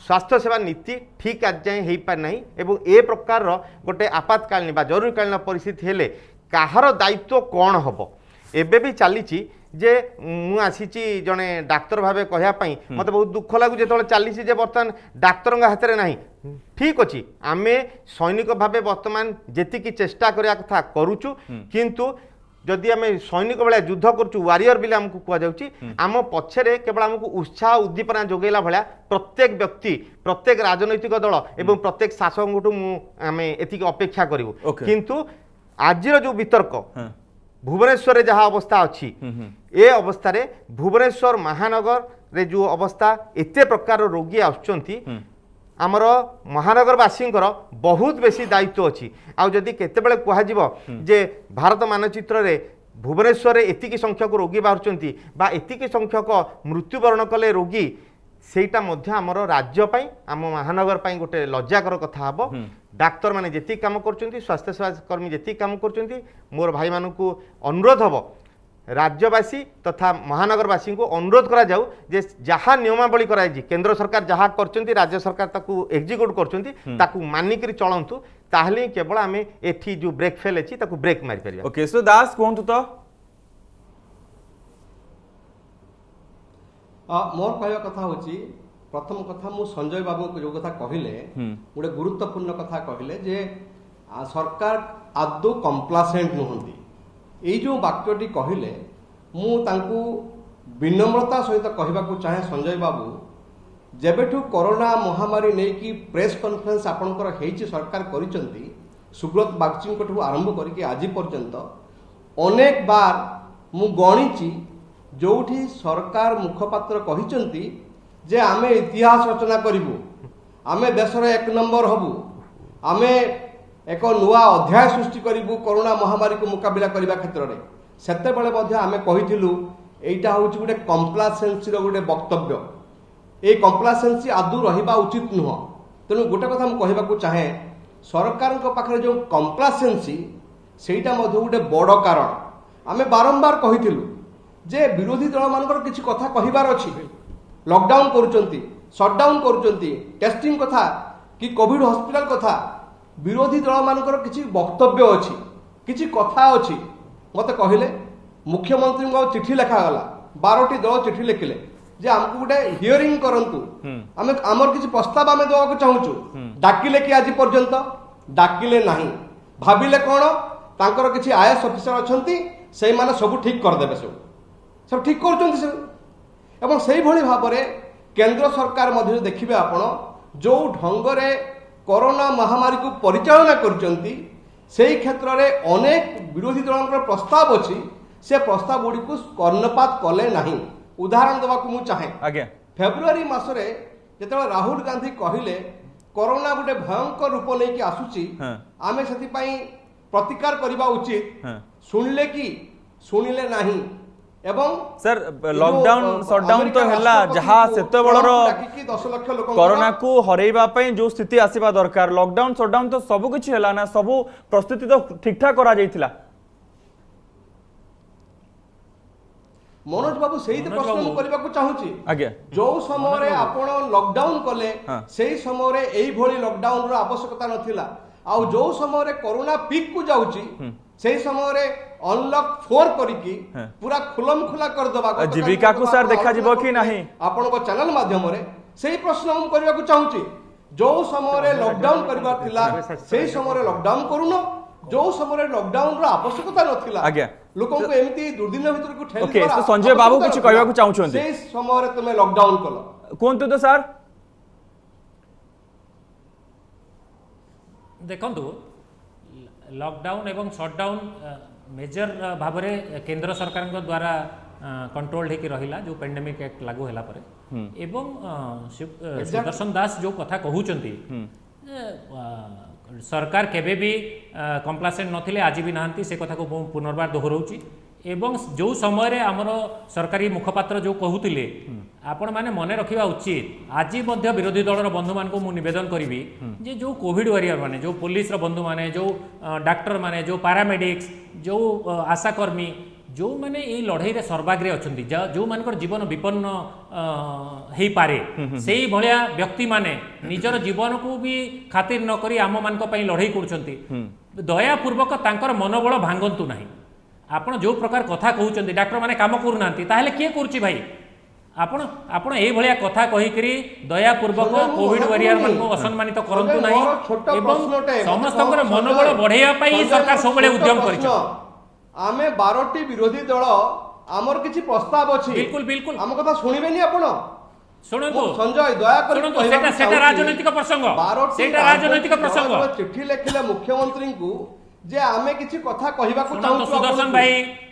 स्वास्थ्य सेवा नीति ठीक आज जाए हो पार नहीं एवं ए प्रकार गोटे आपातकालीन जरूरीकालीन परिस्थिति हेले कहार दायित्व कौन हम एबे भी चली जे मु आसीची जने डाक्तर भावे कहया पई मते बहुत दुख लागु जेतले चालीसी जे वर्तमान डाक्तरंग हाथ रे नाही ठीक अछि आमे सैनिक भावे वर्तमान जेतिकी चेष्टा करिया कथा करूचु किंतु जदि आम सैनिक भाया युद्ध करुँ वारियर बिल आमको कहुच्छी आम पछरे केवल आमको उत्साह उद्दीपना जोगेला भाया प्रत्येक व्यक्ति प्रत्येक राजनैतिक दल एवं प्रत्येक शासक आम एतिक अपेक्षा करूँ किंतु आज जो वितर्क भुवनेश्वर जहाँ अवस्था अच्छी ए अवस्था भुवनेश्वर महानगर रे जो अवस्था एते प्रकार रोगी आसुचंती आमर महानगरवासी बहुत बेसी दायित्व अच्छी आदि केतबेले कह जे भारत मानचित्र रे भुवनेश्वर रे एतिकी संख्यक रोगी बाहर बा एतिकी संख्यक मृत्युवरण कले रोगी सेटा मध्य आमर राज्य पाई आम महानगर पाई गोटे लज्जाकर कथा हबो डाक्तर माने जेति काम करचंती स्वास्थ्य सेवा कर्मी जेति काम करचंती मोर भाई मानकू अनुरोध हबो राज्यवासी तथा महानगरवासी को अनुरोध करा जाऊ जे जहाँ नियमावली कराई केंद्र सरकार जहाँ करचंती राज्य सरकार ताकू एग्जीक्यूट करचंती ताकू मानिकरी चलंतु ताहले केवल आमे एठी जो ब्रेक फेल अछि ताकू ब्रेक मारि परिया। ओके सो दास कोंतु तो मोर कहवा कथा होची प्रथम कथा मु संजय बाबू जो कथा कहिले गोटे गुरुत्वपूर्ण कथा कहिले जे सरकार आदौ कंप्लासेंट नुहंती ये जो वाक्यटी कहले मु तांकू विनम्रता सहित कहवाकू चाहे संजय बाबू जेबेठू कोरोना महामारी नहीं कि प्रेस कॉन्फ्रेंस आपणकर हेची सरकार करिसंती सुब्रत बागची ठू आरंभ करके आज पर्यंत अनेक बार मु गणिची जोठी सरकार मुखपात्र कहिसंती जे आमे इतिहास रचना करिवु आमे देशर एक नंबर हबु आमे एक नुआ अध्याय सृष्टि करिवु कोरोना महामारी को मुकाबिला करबा क्षेत्र में सेते बेले मध्ये आमे कहिथिलु एटा होची गुटे कंप्लासेंसी रो गुटे वक्तव्य ए कंप्लासेंसी आदु रहिबा उचित नुह तेनु गोटे कथा हम कहबा को चाहे सरकार को पाखरे जो कंप्लासेंसी सेटा मध्ये गुटे बड़ कारण आमे बारंबार कहिथिलु जे विरोधी दल मानकर किछि कथा कहिबार अछि लॉकडाउन करूचंती शटडाउन करूचंती टेस्टिंग कथा कि कोविड हॉस्पिटल कथा विरोधी दल मानकर किछि वक्तव्य अछि किछि कथा अछि मते कहिले मुख्यमंत्री को चिट्ठी लिखा गला 12टी दल चिट्ठी लिखिले जे हमको गुटे हियरिंग करंतु आमे हमर किछि प्रस्ताव आमे देबाक चाहूछु डाकिले कि आज पर्यंत डाकिले नाही भाबिले कोन तांकर किछि आईएएस ऑफिसर अछंती सेई माने सब ठीक कर देबे सब ठीक करचंती सब एवं सेई भली भाबरे केंद्र सरकार मध्ये देखिबे आपण जो ढंगरे कोरोना महामारी को परिचालना करचंती सेई क्षेत्र रे अनेक विरोधी दलर प्रस्ताव अछि से प्रस्ताव गुडी को कर्णपात कले नाही उदाहरण देबा को मु चाहे आज्ञा फेब्रुआरी मासरे जेतबे राहुल गांधी कहिले कोरोना गुटे भयंकर रूप नै कि आसुची आमे सेति पई प्रतिकार करबा उचित सुनले कि सुनिले नाही एवं सर लॉकडाउन शटडाउन तो हैला जहाँ सेते बड़र 10 लाख लोक कोरोना को हरैबा पई जो स्थिति आसीबा दरकार लॉकडाउन शटडाउन तो सब कुछ हैला ना सब प्रस्तुति तो ठीक ठाक करा जाइथिला मनोज बाबू सेही प्रश्न मु करबा को चाहूची आज्ञा जो समय रे आपण लॉकडाउन कले सेही समय रे एई भली लॉकडाउन रो आवश्यकता नथिला आ जो समय रे कोरोना पीक को जाउची सेही समय रे अनलॉक 4 करिकी पूरा खुलम खुला कर दबा जीविका को सर देखा जिवो कि नाही आपण को चैनल माध्यम रे सेही प्रश्न हम करबा को चाहूची जो समय रे लॉकडाउन करबा थिला सेही समय रे लॉकडाउन करूनो जो समय रे लॉकडाउन रो आवश्यकता नथिला आज्ञा लोक को एमती दुर्दिन भीतर को ठेली ओके तो संजय बाबू किछ कहबा को चाहउछन्ती सेही समय रे तुमे लॉकडाउन कलो कोनतो तो सर देखंतु लॉकडाउन एवं शटडाउन मेजर भाव में केंद्र सरकार द्वारा कंट्रोल होकर रहा जो पेंडेमिक एक्ट लागू होला परे एवं सुदर्शन दास जो कथा कहउचंती सरकार केबे भी कंप्लासेंट नथिले आज भी नहांती से कथा को पुनर्बार दोहराउची एवं जो समय आमर सरकारी मुखपात्र जो कहूतिले आपण माने मने रखिबा उचित आज मध्य विरोधी दलर बंधु मान को मु निवेदन करी जे जो कोविड वॉरियर माने जो पुलिस रो बंधु माने जो डॉक्टर माने जो पैरामेडिक्स जो आशाकर्मी जो माने ये लड़ाई रे सर्वाग्रे अछंती जो मानकर जीवन विपन्न हेई पारे सेही भलिया व्यक्ति माने निजर जीवन को भी खातिर न करी आम मान को पई लड़ाई करछंती दया पूर्वक तांकर मनोबल भांगंतु नाही ଆପଣ ଯେଉଁ ପ୍ରକାର କଥା କହୁଛନ୍ତି ଡାକ୍ତରମାନେ କାମ କରୁନାହାନ୍ତି ତାହେଲେ କିଏ କରୁଛି ଭାଇ? ଆପଣ ଆପଣ ଏଇଭଳିଆ କଥା କହିକିରି ଦୟାପୂର୍ବକ ସଞ୍ଜୟ, ମୁଁ କୋଭିଡ ମନା ୱାରିୟର କରୁନି। ମାନଙ୍କୁ ଅସମ୍ମାନିତ କରନ୍ତୁ ସଞ୍ଜୟ, ନାହିଁ ମୋର ଛୋଟ ଏବଂ ପ୍ରଶ୍ନଟେ, ମତେ ସମସ୍ତଙ୍କର କହ, ମନୋବଳ ସଞ୍ଜୟ, ବଢେଇବା ପାଇଁ ସଞ୍ଜୟ, ସରକାର ମୋର ସବୁବେଳେ ଛୋଟ ଉଦ୍ୟମ ପ୍ରଶ୍ନ। କରିଛନ୍ତି। ଆମେ 12ଟି ବିରୋଧୀ ଦଳ ଆମର କିଛି ପ୍ରସ୍ତାବ ଅଛି। ବିଲକୁଲ, ବିଲକୁଲ। ଆମ କଥା ଶୁଣିବେନି ଆପଣ? ଶୁଣନ୍ତୁ ମୁଁ ସଞ୍ଜୟ ଦୟାକରି ଶୁଣନ୍ତୁ, କହିବାକୁ ସେଟା ଚାହୁଁଛି, ରାଜନୈତିକ ପ୍ରସଙ୍ଗ, 12ଟି ସେଇଟା ରାଜନୈତିକ ଦଳ ପ୍ରସଙ୍ଗ। ଯେତେବେଳେ ଚିଠି ଲେଖିଲେ ମୁଖ୍ୟମନ୍ତ୍ରୀଙ୍କୁ ଯେ ଆମେ କିଛି କଥା କହିବାକୁ ଶୁଣନ୍ତୁ ଚାହୁଁଛୁ ସୁଦର୍ଶନ ଆପଣଙ୍କୁ। ଭାଇ,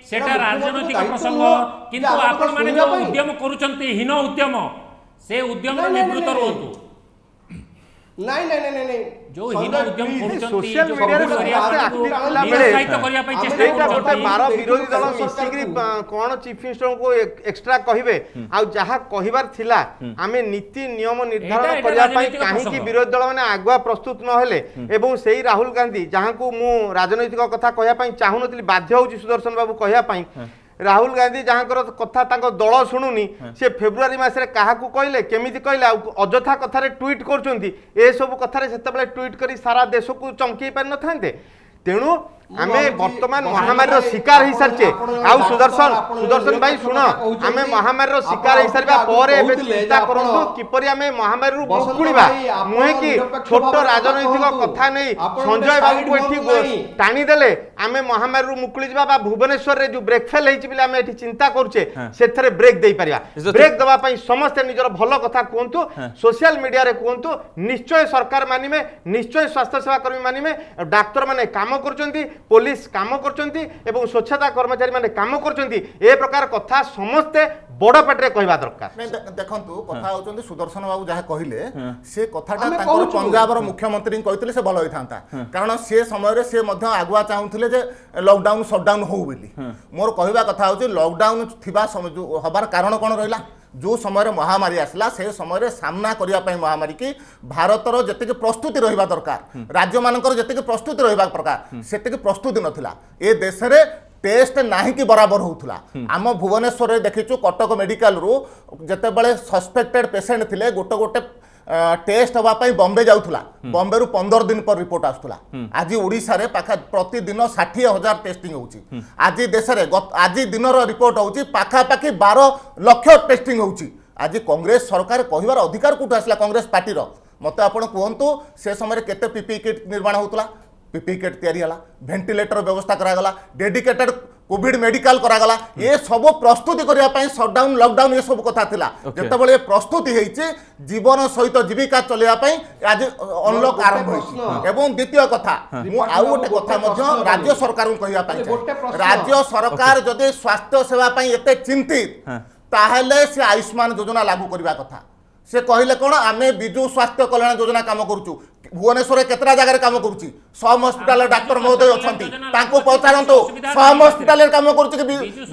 ସେଟା ସେଟା ମୁଖ୍ୟମନ୍ତ୍ରୀଙ୍କ ରାଜନୈତିକ ଦାୟିତ୍ୱ ପ୍ରସଙ୍ଗ, ନୁହଁ ଯେ କିନ୍ତୁ ଆମ କଥା ଆପଣ ମାନେ ଶୁଣିବା ଯୋଉ ପାଇଁ। ଉଦ୍ୟମ କରୁଛନ୍ତି ହୀନ ଉଦ୍ୟମ, ସେ ଉଦ୍ୟମରେ ନିବୃତ୍ତ ରୁହନ୍ତୁ। ନାଇଁ ନାଇଁ ନାଇଁ ନାଇଁ ଯୋଉ ସଞ୍ଜୟ, ହୀନ ଉଦ୍ୟମ please, କରୁଛନ୍ତି, social ଯୋଉ media ରେ କୋଭିଡ ୱାରିୟର ସମସ୍ତେ ମାନଙ୍କୁ active ଥିଲା ବେଳେ ନିରୁତ୍ସାହିତ କରିବା ପାଇଁ ଚେଷ୍ଟା ସେଇଟା ଗୋଟେ କରୁଛନ୍ତି। 12 ବିରୋଧୀ ଦଳ କେନ୍ଦ୍ର ମିଶିକିରି ସରକାରକୁ କଣ ଚିଫ ମିନିଷ୍ଟରଙ୍କୁ ଏକ୍ସଟ୍ରା କହିବେ ଆଉ ଯାହା କହିବାର ଥିଲା ଆମେ ନୀତି ନିୟମ ନିର୍ଦ୍ଧାରଣ ଏଇଟା କରିବା ପାଇଁ ରାଜନୈତିକ କାହିଁକି ପ୍ରସଙ୍ଗ। ବିରୋଧୀ ଦଳ ମାନେ ଆଗୁଆ ପ୍ରସ୍ତୁତ ନହେଲେ ଏବଂ ସେଇ ରାହୁଲ ଗାନ୍ଧୀ ଯାହାଙ୍କୁ ମୁଁ ରାଜନୈତିକ କଥା କହିବା ପାଇଁ ଚାହୁଁନଥିଲି ବାଧ୍ୟ ହଉଛି ସୁଦର୍ଶନ ବାବୁ କହିବା ପାଇଁ ରାହୁଲ ଗାନ୍ଧୀ ଯାହାଙ୍କର କଥା ତାଙ୍କ ଦଳ ଶୁଣୁନି ସେ ଫେବୃଆରୀ ମାସରେ କାହାକୁ କହିଲେ କେମିତି କହିଲେ ଆଉ ଅଯଥା କଥାରେ ଟ୍ୱିଟ୍ କରୁଛନ୍ତି ଏସବୁ କଥାରେ ସେତେବେଳେ ଟ୍ୱିଟ୍ କରି ସାରା ଦେଶକୁ ଚମକେଇ ପାରିନଥାନ୍ତେ ତେଣୁ ଆମେ ବର୍ତ୍ତମାନ ମହାମାରୀର ଶିକାର ହେଇସାରିଛେ ଆଉ ସୁଦର୍ଶନ ଭାଇ ଶୁଣ ଆମେ ମହାମାରୀର ଶିକାର ହେଇସାରିବା ପରେ ଏବେ ଚିନ୍ତା କରନ୍ତୁ କିପରି ଆମେ ମହାମାରୀରୁ ମୁକୁଳିବା ନୁହେଁ କି ଛୋଟ ରାଜନୈତିକ କଥା ନେଇ ସଞ୍ଜୟ ବାବୁଙ୍କୁ ଏଠି ଟାଣିଦେଲେ ଆମେ ମହାମାରୀରୁ ମୁକୁଳି ଯିବା ବା ଭୁବନେଶ୍ୱରରେ ଯୋଉ ବ୍ରେକ୍ ଫେଲ୍ ହେଇଛି ବୋଲି ଆମେ ଏଠି ଚିନ୍ତା କରୁଛେ ସେଥିରେ ବ୍ରେକ୍ ଦେଇପାରିବା ବ୍ରେକ୍ ଦେବା ପାଇଁ ସମସ୍ତେ ନିଜର ଭଲ କଥା କୁହନ୍ତୁ ସୋସିଆଲ ମିଡିଆରେ କୁହନ୍ତୁ ନିଶ୍ଚୟ ସରକାର ମାନିବେ ନିଶ୍ଚୟ ସ୍ୱାସ୍ଥ୍ୟ ସେବା କର୍ମୀ ମାନିବେ ଡାକ୍ତରମାନେ କାମ କରୁଛନ୍ତି पुलिस काम करछंती एवं स्वच्छता कर्मचारी माने काम करछंती ए प्रकार कथा समस्ते बड़ पाटरे कहबा दरकार नहीं देखंतु कथा होचंदी सुदर्शन बाबू जहा कहिले से कथाटा आमे तांकर कहूछु। पंजाब रो मुख्यमंत्री कहितले से भल होइथांता कारण से समय रे से मध्य आगुआ चाहुथिले जे लॉकडाउन शटडाउन हो बोली मोर कहबा कथा होची लॉकडाउन थिबा समय जो हबार कारण कोन रहिला जो समय महामारी आसला से समय सामना करने महामारी की भारतर जी प्रस्तुति रहा दरकार राज्य मानकर जी प्रस्तुति रहा प्रकार से प्रस्तुति नथिला ए देश रे टेस्ट नाही कि बराबर होउथला आम भुवनेश्वर रे देखिचु कटक मेडिकल रु जते बळे सस्पेक्टेड पेशेंट थिले गोटे गोटे टेस्ट हवा पई बॉम्बे जाउथला बॉम्बे रु 15 दिन पर रिपोर्ट आसुथला आज ओडिसा रे पाखा प्रतिदिन 60,000 टेस्टिंग होउची आज देश रे आज दिन रो रिपोर्ट होउची पाखा पाखी 12 लाख टेस्टिंग होउची आज कांग्रेस सरकार कहिवार अधिकार कोठ आसला कांग्रेस पार्टी रो मते आपण कहंतु से समय केते पीपी किट निर्माण होउतला पीपी किट तैयारी हला वेंटिलेटर व्यवस्था करागला डेडिकेटेड कोविड मेडिकल करागला ये सब प्रस्तुति करने ପାଇଁ शटडाउन लॉकडाउन ये सब कथा थिला जेतेबेले प्रस्तुति हेछि जीवन सहित जीविका चलिया ପାଇଁ आज अनलॉक आरंभ होछि एवं द्वितीय कथा मु आउ गोटे कथा मध्य राज्य सरकार को कहिया ପାଇଁ राज्य सरकार जदि स्वास्थ्य सेवा ପାଇଁ एते चिंतित ताहेले से आयुष्मान योजना लागू करबा कथा से कहले कोन आमे बिजु स्वास्थ्य कल्याण योजना काम करूछु भुवनेश्वर केतरा जगह काम करूची सम हॉस्पिटल डॉक्टर महोदय अछंती तांको पहचानंतु सम हॉस्पिटल काम करूची कि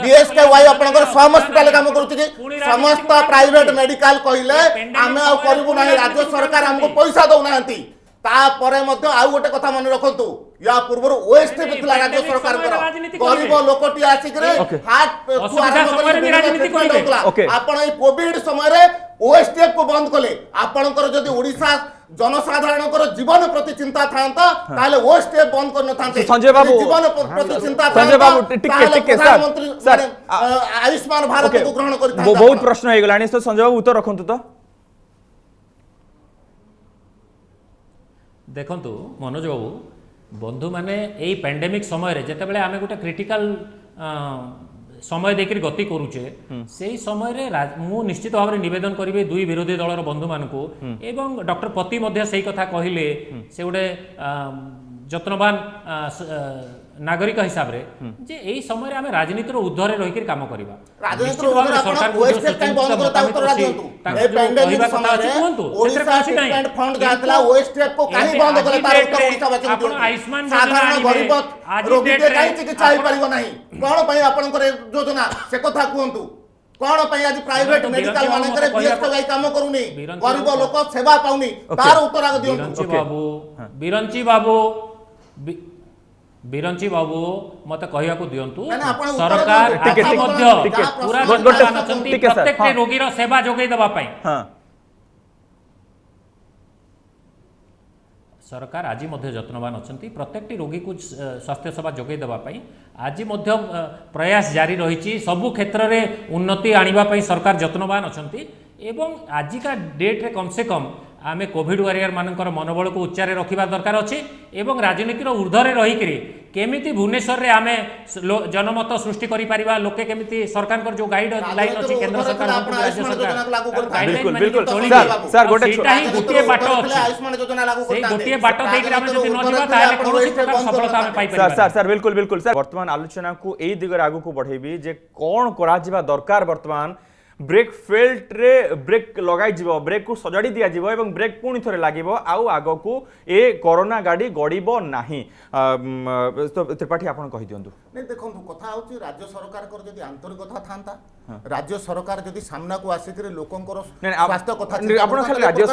बीएसके वाई आपनकर सम हॉस्पिटल काम करूची कि समस्त प्राइवेट मेडिकल कहले आमे आ करबु नाही राज्य सरकार हमको पैसा दउ नाहंती तापरे मध्य आउ गोटे कथा मन रखंतु या पूर्व ओएसटी पिथला राज्य सरकार गरीब लोकटी आसिक रे हार्ट तु आरंभ करी आपण ए कोविड समय रे ओएसटीएफ को बंद कले आपणकर जदि ओडिसा जनसाधारणकर जीवन प्रति चिंता थांता ताले ओएसटीएफ बंद कर न थांते संजय बाबू जीवन प्रति चिंता संजय बाबू टिके सर आयुष्मान भारत को ग्रहण करि थांता बहुत प्रश्न हे गलानी तो संजय बाबू उत्तर रखंतु तो देखंतु मनोज बाबू बंधु माने एई पैंडेमिक समय जितेबाला आम गोटे क्रिटिकल समय देखिर गति करुचे से समय रे मु निश्चित भाव में निवेदन करी दुई विरोधी दलर बंधु मानू एवं डॉक्टर पति से कथा कहले से गोटे जत्नवान नागरिक हिसाब रे जे एई समय रे आमे राजनीतिर ऊर्ध्वरे रहिकर काम करबा राजनीतिर ऊर्ध्वरे सरकार को ओएसटीएफ काई बंद करता उत्तर दियंतु ए पैंडेमिक समय रे ओडिशा ट्रीटमेंट फंड जातला ओएसटीएफ को काई बंद करे तार उत्तर ओडिशा बाकी आपण आयुष्मान साधारण गरीब रोगी के काई चिकित्सा होई परिबो नाही कोन पई आपन करे योजना से कथा कहंतु कोन पई आज प्राइवेट मेडिकल माने करे बीएसके वाई काम करूनी गरीब लोक सेवा पाउनी तार उत्तर आग दियंतु बिरंची बाबू मते कहया को दियंतु सरकार पूरा प्रत्येक रोगी रो सेवा जोगै दबा पई सरकार आज यत्नवान अच्छा प्रत्येक रोगी को स्वास्थ्य सेवा जोगे देवाई आज प्रयास जारी रही सबु क्षेत्र में उन्नति आने सरकार यत्नवान अच्छा एवं आजिका डेट्रे कम से कम आम कोविड वारियर मानकर मनोबल को उच्चारे रखा दरकार अच्छे एवं राजनीतिर ऊर्ध्वे रहीकि केमिति भुवनेश्वर रे आमे जनमत सृष्टि करि परिबा लोके केमिति सरकार जो गाइडलाइन अछि केंद्र सरकार राज्य सरकार बिल्कुल बिल्कुल सर गोटे गोटे बाट अछि आयुष्मान योजना लागू करता गोटे बाट देख आमे जदि न जिबा ताले कोनोसी प्रकार सफलता आमे पाइ परिबा सर सर बिल्कुल बिल्कुल सर वर्तमान आलोचना को एई दिगर आगु को बढ़ेबी जे कोन करा जिबा दरकार वर्तमान ब्रेक फेल्ट रे ब्रेक लगाई जीवो ब्रेक को सजाड़ी दिया जीवो एवं ब्रेक पुणी थरे लागिवो आउ आगो को ए कोरोना गाड़ी गड़िबो नाही तो त्रिपाठी आपण कहि दियंतु नहीं देखो कथा होची राज्य सरकार कर जदी आंतरिकता थांता राज्य सरकार जदी सामना को आसी करे लोकंकर स्वास्थ्य कथा आपण खाली राज्य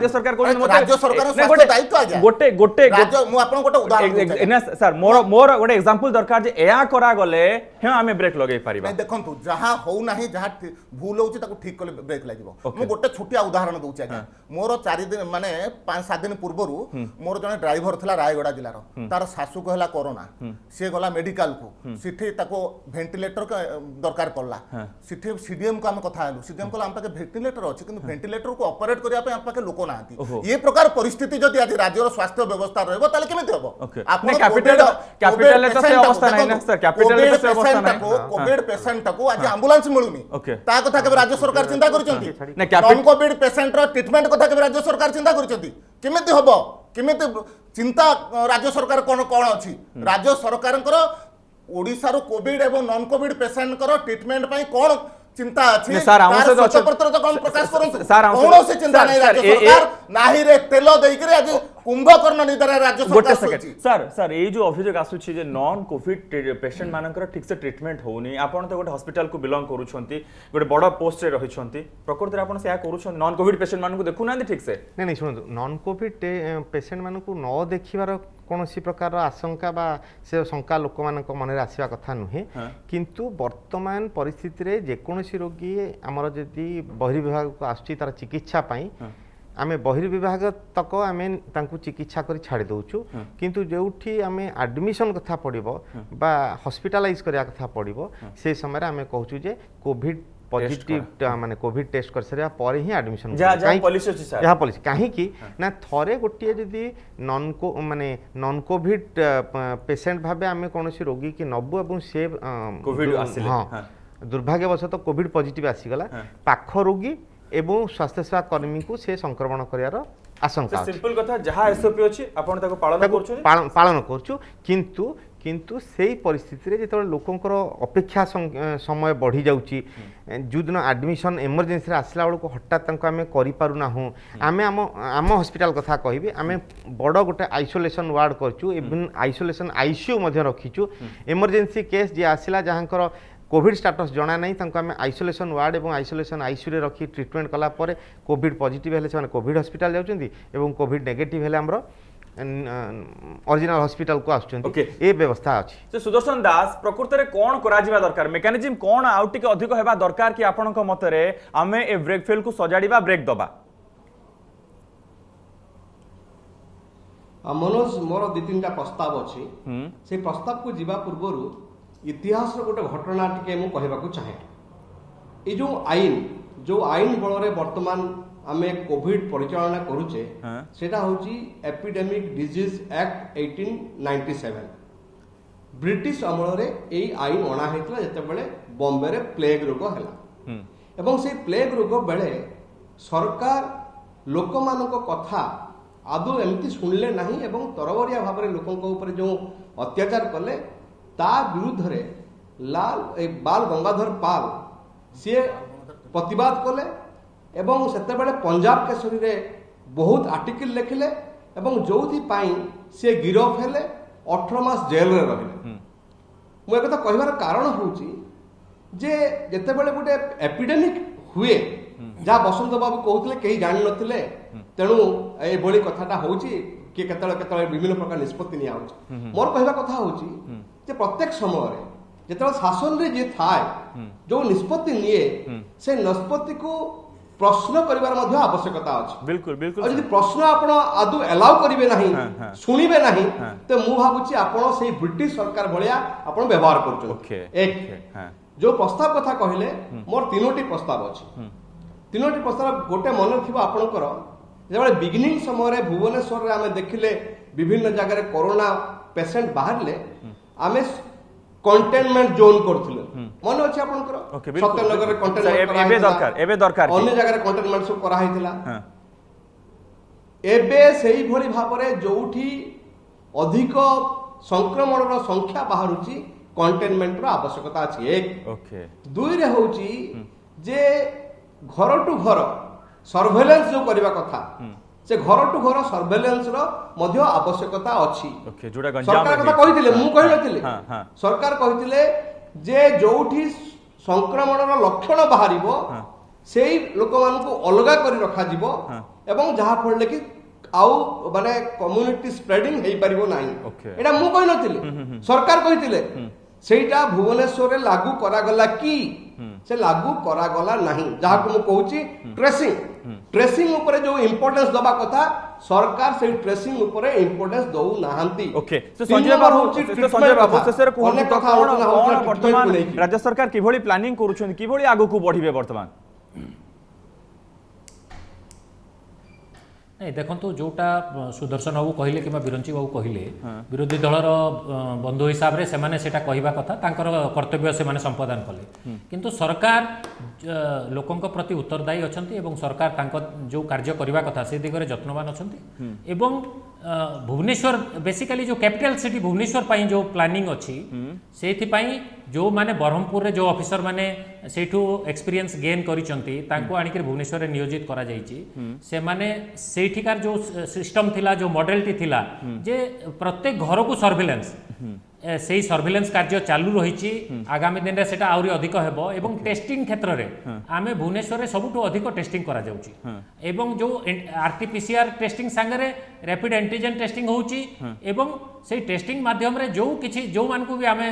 सरकार कोन मते राज्य सरकार स्वास्थ्य दायित्व आ गया गोटे राज्य मु आपण गोटे उदाहरण ना सर मोर गोटे एग्जांपल दरकार जे एया करा गले हे आमे ब्रेक लगै परिबा नहीं देखंतु जहां हो नाही जहां भूल होची ताको ठीक कले ब्रेक लागिवो मु गोटे छोटिया उदाहरण दउची आज्ञा मोर 4 दिन माने 5-7 दिन पूर्वरु मोर जने ड्राइवर थला रायगड़ा जिल्ला रो तार सासु को हला कोरोना से गला मेडिकल को सिठी ताको वेंटिलेटर के दरकार पड़ला सिठी सीडीएम को हम कथा हलु सीडीएम को हम पाके वेंटिलेटर अछि किंतु वेंटिलेटर को ऑपरेट करिया पे हम पाके लोक नाहंती ये प्रकार परिस्थिति जदी आज राज्यर स्वास्थ्य व्यवस्था रहबो ताले केमिति हबो आपने कैपिटल तो से अवस्था नहीं ना सर कैपिटल तो से अवस्था नहीं कोविड पेशेंट को आज एम्बुलेंस मिलुनी ता कथा के राज्य सरकार चिंता करचंती नॉन कोविड पेशेंट रो ट्रीटमेंट कथा के राज्य सरकार चिंता करचंती केमिति हबो केमिति चिंता राज्य सरकार कोन कोन अछि राज्य सरकारनकर ओडिसा रो कोविड एवं नॉन कोविड पेशेंट करो ट्रीटमेंट पई कोन चिंता अछि सर हमसे तो पत्र तो कोन प्रकाश करन सर कोन से चिंता नै राज्य सरकार नाही रे तेल देई करे आज कुंभकर्ण निदर राज्य गोटे सरकार सेकंड सर सर ये जो अभियोग आसुछि जे नॉन कोविड पेशेंट मानकर ठीक से ट्रीटमेंट होनी आपण तो गोटे हॉस्पिटल को बिलोंग करूछंती गोटे बड़ पोस्ट रे रहिछंती प्रकृति रे आपण से या करूछन नॉन कोविड पेशेंट मान को देखु नांदी ठीक से नहीं सुनନ୍ତୁ नॉन कोविड पेशेंट मान को न देखिबार कौनसी प्रकार आशंका बा से शंका लोक मान मन आसवा कथा नुहे किंतु वर्तमान परिस्थिति रे जेकोसी रोगी आमर जदि बहिर्विभाग को आसुची तार चिकित्सा पाई आमे बहिर्विभाग तक आमे तांकु चिकित्सा करी छाड़ी दउछु किंतु जेउठी आमे एडमिशन कथा पड़िबो बा हॉस्पिटलाइज करिया कथा पड़िबो से समय आमे कहूछु जे कोविड पॉजिटिव माने कोविड टेस्ट कर सरिया पर ही एडमिशन जा पॉलिसी अछि सर या पॉलिसी काहे कि ना थरे गोटिए जदी नॉन कोविड पेशेंट भाबे आमे कोनोसी रोगी की नबु एवं से कोविड आसिले हां दुर्भाग्यवशत कोविड पॉजिटिव आसी गला पाख रोगी एवं स्वास्थ्य सेवा कर्मी को से संक्रमण करियार आशंका सिंपल कथा जहा एसओपी अछि आपण ताको पालन करछु पालन करछु किंतु सेही परिस्थिति रे जेतबे लोकंकर अपेक्षा समय बढ़ी जाउची जो दिन एडमिशन इमरजेंसी रे आसला बेलको हठात तांको आमे करि पारु ना हूं आमे आम हॉस्पिटल कथा कहिबी आमे बड़ गोटे आइसोलेशन वार्ड करछु इवन आइसोलेशन आईसीयू मध्ये रखिछु इमरजेंसी केस जे आसिला जहांकर कोविड स्टेटस जना नहीं तांको आमे आइसोलेशन वार्ड एवं आइसोलेशन आईसीयू रे रखी ट्रीटमेंट कला परे कोविड पॉजिटिव हेले से कोविड हॉस्पिटल जाउचंदी एवं कोविड नेगेटिव हेले हमरो ओरिजिनल हॉस्पिटल को आछुचंती ए व्यवस्था अछि से सुदर्शन दास प्रकृति रे कोन करा जिबा दरकार मेकानिज्म कोन आउट के अधिक हेबा दरकार कि आपनक मत रे आमे ए ब्रेक फेल को सजाड़ीबा ब्रेक दबा मनोज मोर 2-3टा प्रस्ताव अछि से प्रस्ताव को जिबा पूर्वरु इतिहास रो गोटे घटना टिके मु कहबाकू चाहे ए जो आईन बल रे वर्तमान आमे कोविड परिचालना करूचे सेटा होची एपिडेमिक डिजीज एक्ट 1897 ब्रिटिश अमल रे एई आईन अणा हेतला जते बेले बॉम्बे रे प्लेग रोग हला एवं से प्लेग रोग बेले सरकार लोक मानक कथा आदौ एमती सुनले नाही एवं तरवरिया भाव रे लोकन को ऊपर जो अत्याचार कले ता विरुद्ध रे बाल गंगाधर पाल से प्रतिवाद कले एवं सेते बेले पंजाब केसरी रे बहुत आर्टिकल लिखिले एवं जोथि पाई से गिरफ हेले 18 मास जेल रे रहिले मु एकता कहबार कारण होउची जे जेते बेले गोटे एपिडेमिक हुए जा बसंत बाबू कहउतले केही जानि नथिले तेनु ए बोली कथाटा होउची कि केतले विभिन्न प्रकार निष्पत्ति निया होउची मोर कहबा कथा होउची जे प्रत्येक समय रे जेते शासन रे जे थाए जो निष्पत्ति निये से निष्पत्ति को प्रश्न करिवार मध्य आवश्यकता अछि। बिल्कुल और बिल्कुल यदि प्रश्न आपण आदु अलाउ करिवे नाही हाँ, हाँ। सुनिबे नाही हाँ। तो मु भाबुची आपण सेही ब्रिटिश सरकार भलिया आपण व्यवहार करछन। ओके एक हाँ जो प्रस्ताव कथा कहले मोर तीनोटी प्रस्ताव अछि। तीनोटी प्रस्ताव गोटे मन थिबा आपणकर जेबे बिगिनिंग समय रे भुवनेश्वर रे आमे देखिले विभिन्न जगह रे कोरोना पेशेंट बाहरले आमे कंटेनमेंट जोन करथिले मन अछि आपणकर ओके बिल्कुल सत्यनगर रे कंटेनमेंट एबे दरकार अन्य जगह रे कंटेनमेंट सब करा हैतिला। हाँ एबे सेही भली भाबरे जोउठी अधिक संक्रमण रो संख्या बाहरुची कंटेनमेंट रो आवश्यकता अछि। एक ओके दुई रे होउची जे घर टू घर सर्वेलेंस जो करबा कथा से घर टू घर सर्वेलेंस रो मध्य आवश्यकता अछि। ओके जोड़ा गंजाम सरकार रे कथा भी। कहिथिले मु कहि नथिले हाँ, हाँ। सरकार कहिथिले जे जोउठी संक्रमण रो लक्षण बाहरिबो सेही लोक मानकु अलगा करि रखा जिवो एवं जहा फळले कि आउ माने कम्युनिटी स्प्रेडिंग हेई परिबो नाही। ओके। एटा मु कहि नथिले सरकार कहिथिले सेटा भुवनेश्वर रे लागू करा गला कि से लागू करा गला नाही। जहा को मु कहूची ट्रेसिंग ऊपर जो इंपोर्टेंस दबा कथा सरकार से ट्रेसिंग ऊपर इंपोर्टेंस दउ नाहंती। ओके तो संजय बाबू शेषर कहूँ तो कौन वर्तमान राज्य सरकार किभଳି प्लानिंग करूछन किभଳି आगु को बढ़िबे वर्तमान नहीं देखो जोटा सुदर्शन बाबू कहले कि बिरंची बाबू कहले विरोधी दलर बंधु हिसाब से सेमाने सेटा कहवा कथा तांकर कर्तव्य से संपादन कले किंतु सरकार लोकंक प्रति उत्तरदायी अछंती एवं सरकार तांको जो कार्य करबा कथा से दिगरे यत्नवान अछंती एवं भुवनेश्वर बेसिकली जो कैपिटल सिटी भुवनेश्वर पाई जो प्लानिंग अच्छी से जो माने ब्रह्मपुर रे जो ऑफिसर माने सेठू एक्सपीरियंस गेन करिसंती तांको आनिक भुवनेश्वर रे नियोजित करा जाईची से माने सेठिकार जो सिस्टम थिला जो मॉडलटी थिला जे प्रत्येक घर को सर्वेलेंस से सर्वेलेंस कार्य चालू रही आगामी दिन में सेटा आउरी अधिक हेबो एवं टेस्टिंग क्षेत्र में आमे भुवनेश्वर रे सबुठु अधिक टेस्टिंग करा जाउची एवं जो आरटीपीसीआर टेस्टिंग संगे रैपिड एंटीजन टेस्टिंग होउची एवं से टेस्टिंग माध्यम रे जो किछि जो मान को भी आमे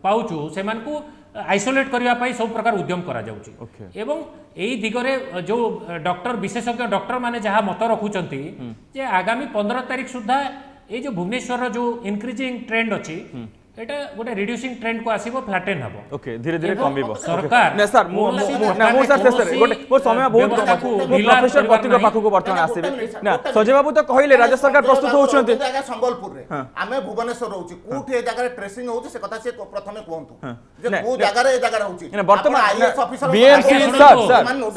पाउचु से मान को आइसोलेट करबा पई सब प्रकार उद्यम करा जाउची एवं एई दिगरे जो डॉक्टर विशेषज्ञ डॉक्टर माने जहा मत रखुचंती जे आगामी 15 तारिख सुधा ये जो भुवनेश्वर जो इंक्रीजिंग ट्रेंड अच्छी एटा गोटे रिड्यूसिंग ट्रेंड को आसीबो फ्लैटेन हबो ओके धीरे धीरे कमिबो सरकार ने सर मो सर सर गोटे मो समय बहुत कम मो प्रोफेसर पति को पाखु को वर्तमान आसीबे ना संजय बाबू तो कहले राज्य सरकार प्रस्तुत होउछन्ते जगह संबलपुर रे आमे भुवनेश्वर रहउची कोठी ए जगह ट्रेसिंग होउची से कथा से प्रथमे कोहंतु जे को जगह रे जगह रहउची ना वर्तमान आईएएस ऑफिसर बीएमसी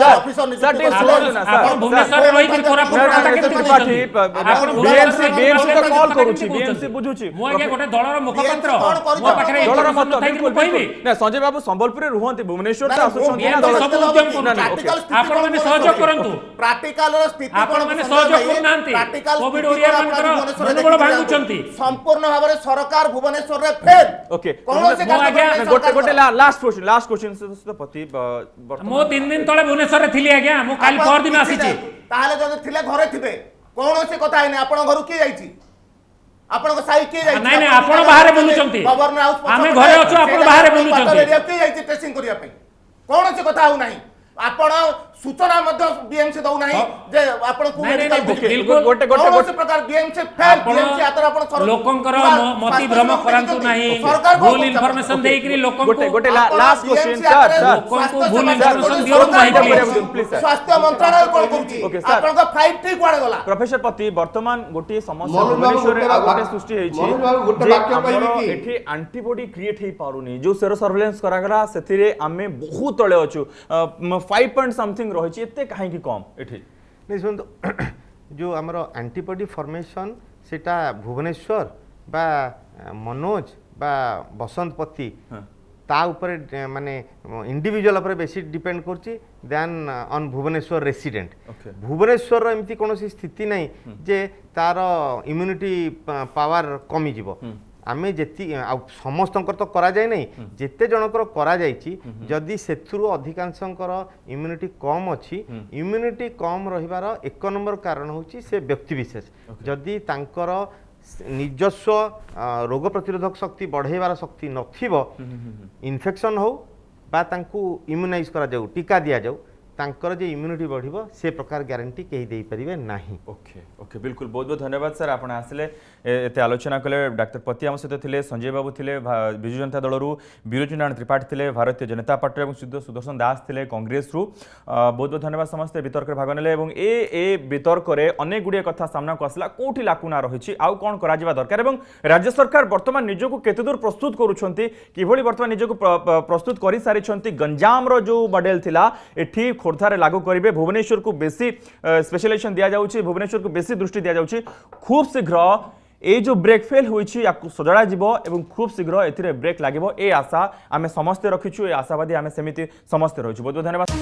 सर टे सुनो ना सर आपण भुवनेश्वर रे रही कोरापुट कथा केते कहउछन्ती बीएमसी तो कॉल करूची बीएमसी बुझुची मो आगे गोटे दलर मुखपत्र मो पाखरे दलर मत बिल्कुल कहबी ना संजय बाबू संबलपुर रे रुहंती भुवनेश्वर से आसुछन्ती ना सब उद्यम करू आपण माने सहयोग करंतु प्रैक्टिकल रो स्थिति आपण माने सहयोग करू नांती कोविड ओरिया मानकर मनोबल भांगुचंती संपूर्ण भाबरे सरकार भुवनेश्वर रे फेल ओके कोन से गोटे गोटे लास्ट क्वेश्चन से पति मो 3 दिन तळे भुवनेश्वर रे थिली आज्ञा मो काल पर दिन आसीची ताले जदि थिले घरे थिबे कोन से कथा हैने आपण घर की जाईची आपण को साई के जाईची नहीं नहीं आपण बाहर बोलुचंती गवर्नर हाउस आमे घरे अछु आपण बाहर बोलुचंती एरिया के जाईची टेस्टिंग करिया पे कोन से कथा हो नाही आपण सूचना मध्य बीएमसी दउ नाही जे आपण को मेडिकल बिल्कुल गोटे कौन से प्रकार बीएमसी फेल बीएमसी आतर आपण लोकंकर मति भ्रम करंतु नाही भूल इन्फॉर्मेशन देई करी लोकन गोटे गोटे लास्ट क्वेश्चन सर सर लोकन को भूल इन्फॉर्मेशन दियो माहिती प्लीज सर स्वास्थ्य मंत्रालय कोन करूची ओके सर आपण का 5T कोड गला प्रोफेसर पति वर्तमान गोटे समस्या मनोज बाबू भुवनेश्वर रे गोटे गोटे सृष्टि हेछि मनोज बाबू गोटे वाक्य कहबी कि एठी एंटीबॉडी क्रिएट हे पारुनी जो सेरो सर्वेलेंस करा गला सेथिरे आमे बहुत तळे अछु 5 पॉइंट समथिंग रहिछि एते काहे कि कम एठी नहीं सुन जो आमर एंटीबॉडी फॉर्मेशन सेटा भुवनेश्वर बा मनोज बा बसंतपति ता ऊपर माने इंडिविजुअल ऊपर बेसी डिपेंड करछि then on Bhubaneswar resident Bhubaneswar एमती कोनोसी स्थिति नहीं जे तार इम्यूनिटी पावर कमी जीवो आमे जेति समस्तंकर तो करा जाय नहीं जेते जनकर करा जायछि जदि सेथुरु अधिकांशंकर इम्यूनिटी कम अछि इम्यूनिटी कम रहिबार एक नंबर कारण होछि से व्यक्ति विशेष जदि तांकर निजस्व रोग प्रतिरोधक शक्ति बढ़ेबार शक्ति नथिबो इन्फेक्शन हो बा तांकु इम्यूनाइज करा जाऊ टीका दिया जाऊ तांकर जे इम्यूनिटी बढ़िबो से प्रकार ग्यारंटी केही देई परिबे नाही। ओके ओके बिल्कुल बहुत बहुत धन्यवाद सर आपण आसले एते आलोचना कले डॉक्टर पति आम सहित थिले संजय बाबू थिले बिजु जनता दल रु बिरोचन नारायण त्रिपाठी थिले भारतीय जनता पार्टी और सुदर्शन दास थिले कांग्रेस रु बहुत बहुत धन्यवाद समस्त वितर्क भाग नेले एवं ए वितर्क रे अनेक गुडी कथा सामना को आसला कोठी लाकुना रहिछि आउ कोन करा जिबा दरकार एवं राज्य सरकार वर्तमान निजको केते दूर प्रस्तुत करूछंती किभଳି वर्तमान निजको प्रस्तुत करि सारिछंती गंजाम रो जो मॉडल थिला एठी खोर्धारे लागू करिवे भुवनेश्वर को बेसी स्पेशलाइजेशन दिया जाउछि भुवनेश्वर को बेसी दृष्टि दिया जाउछि खूब शीघ्र ए जो ब्रेक फेल होइछि याकु सजड़ा जिवो एवं खूब शीघ्र एथिरे ब्रेक लागिवो ए आशा आमे समस्त रखिछु ए आशावादी आमे समिति समस्त रहिछु बहुत बहुत धन्यवाद।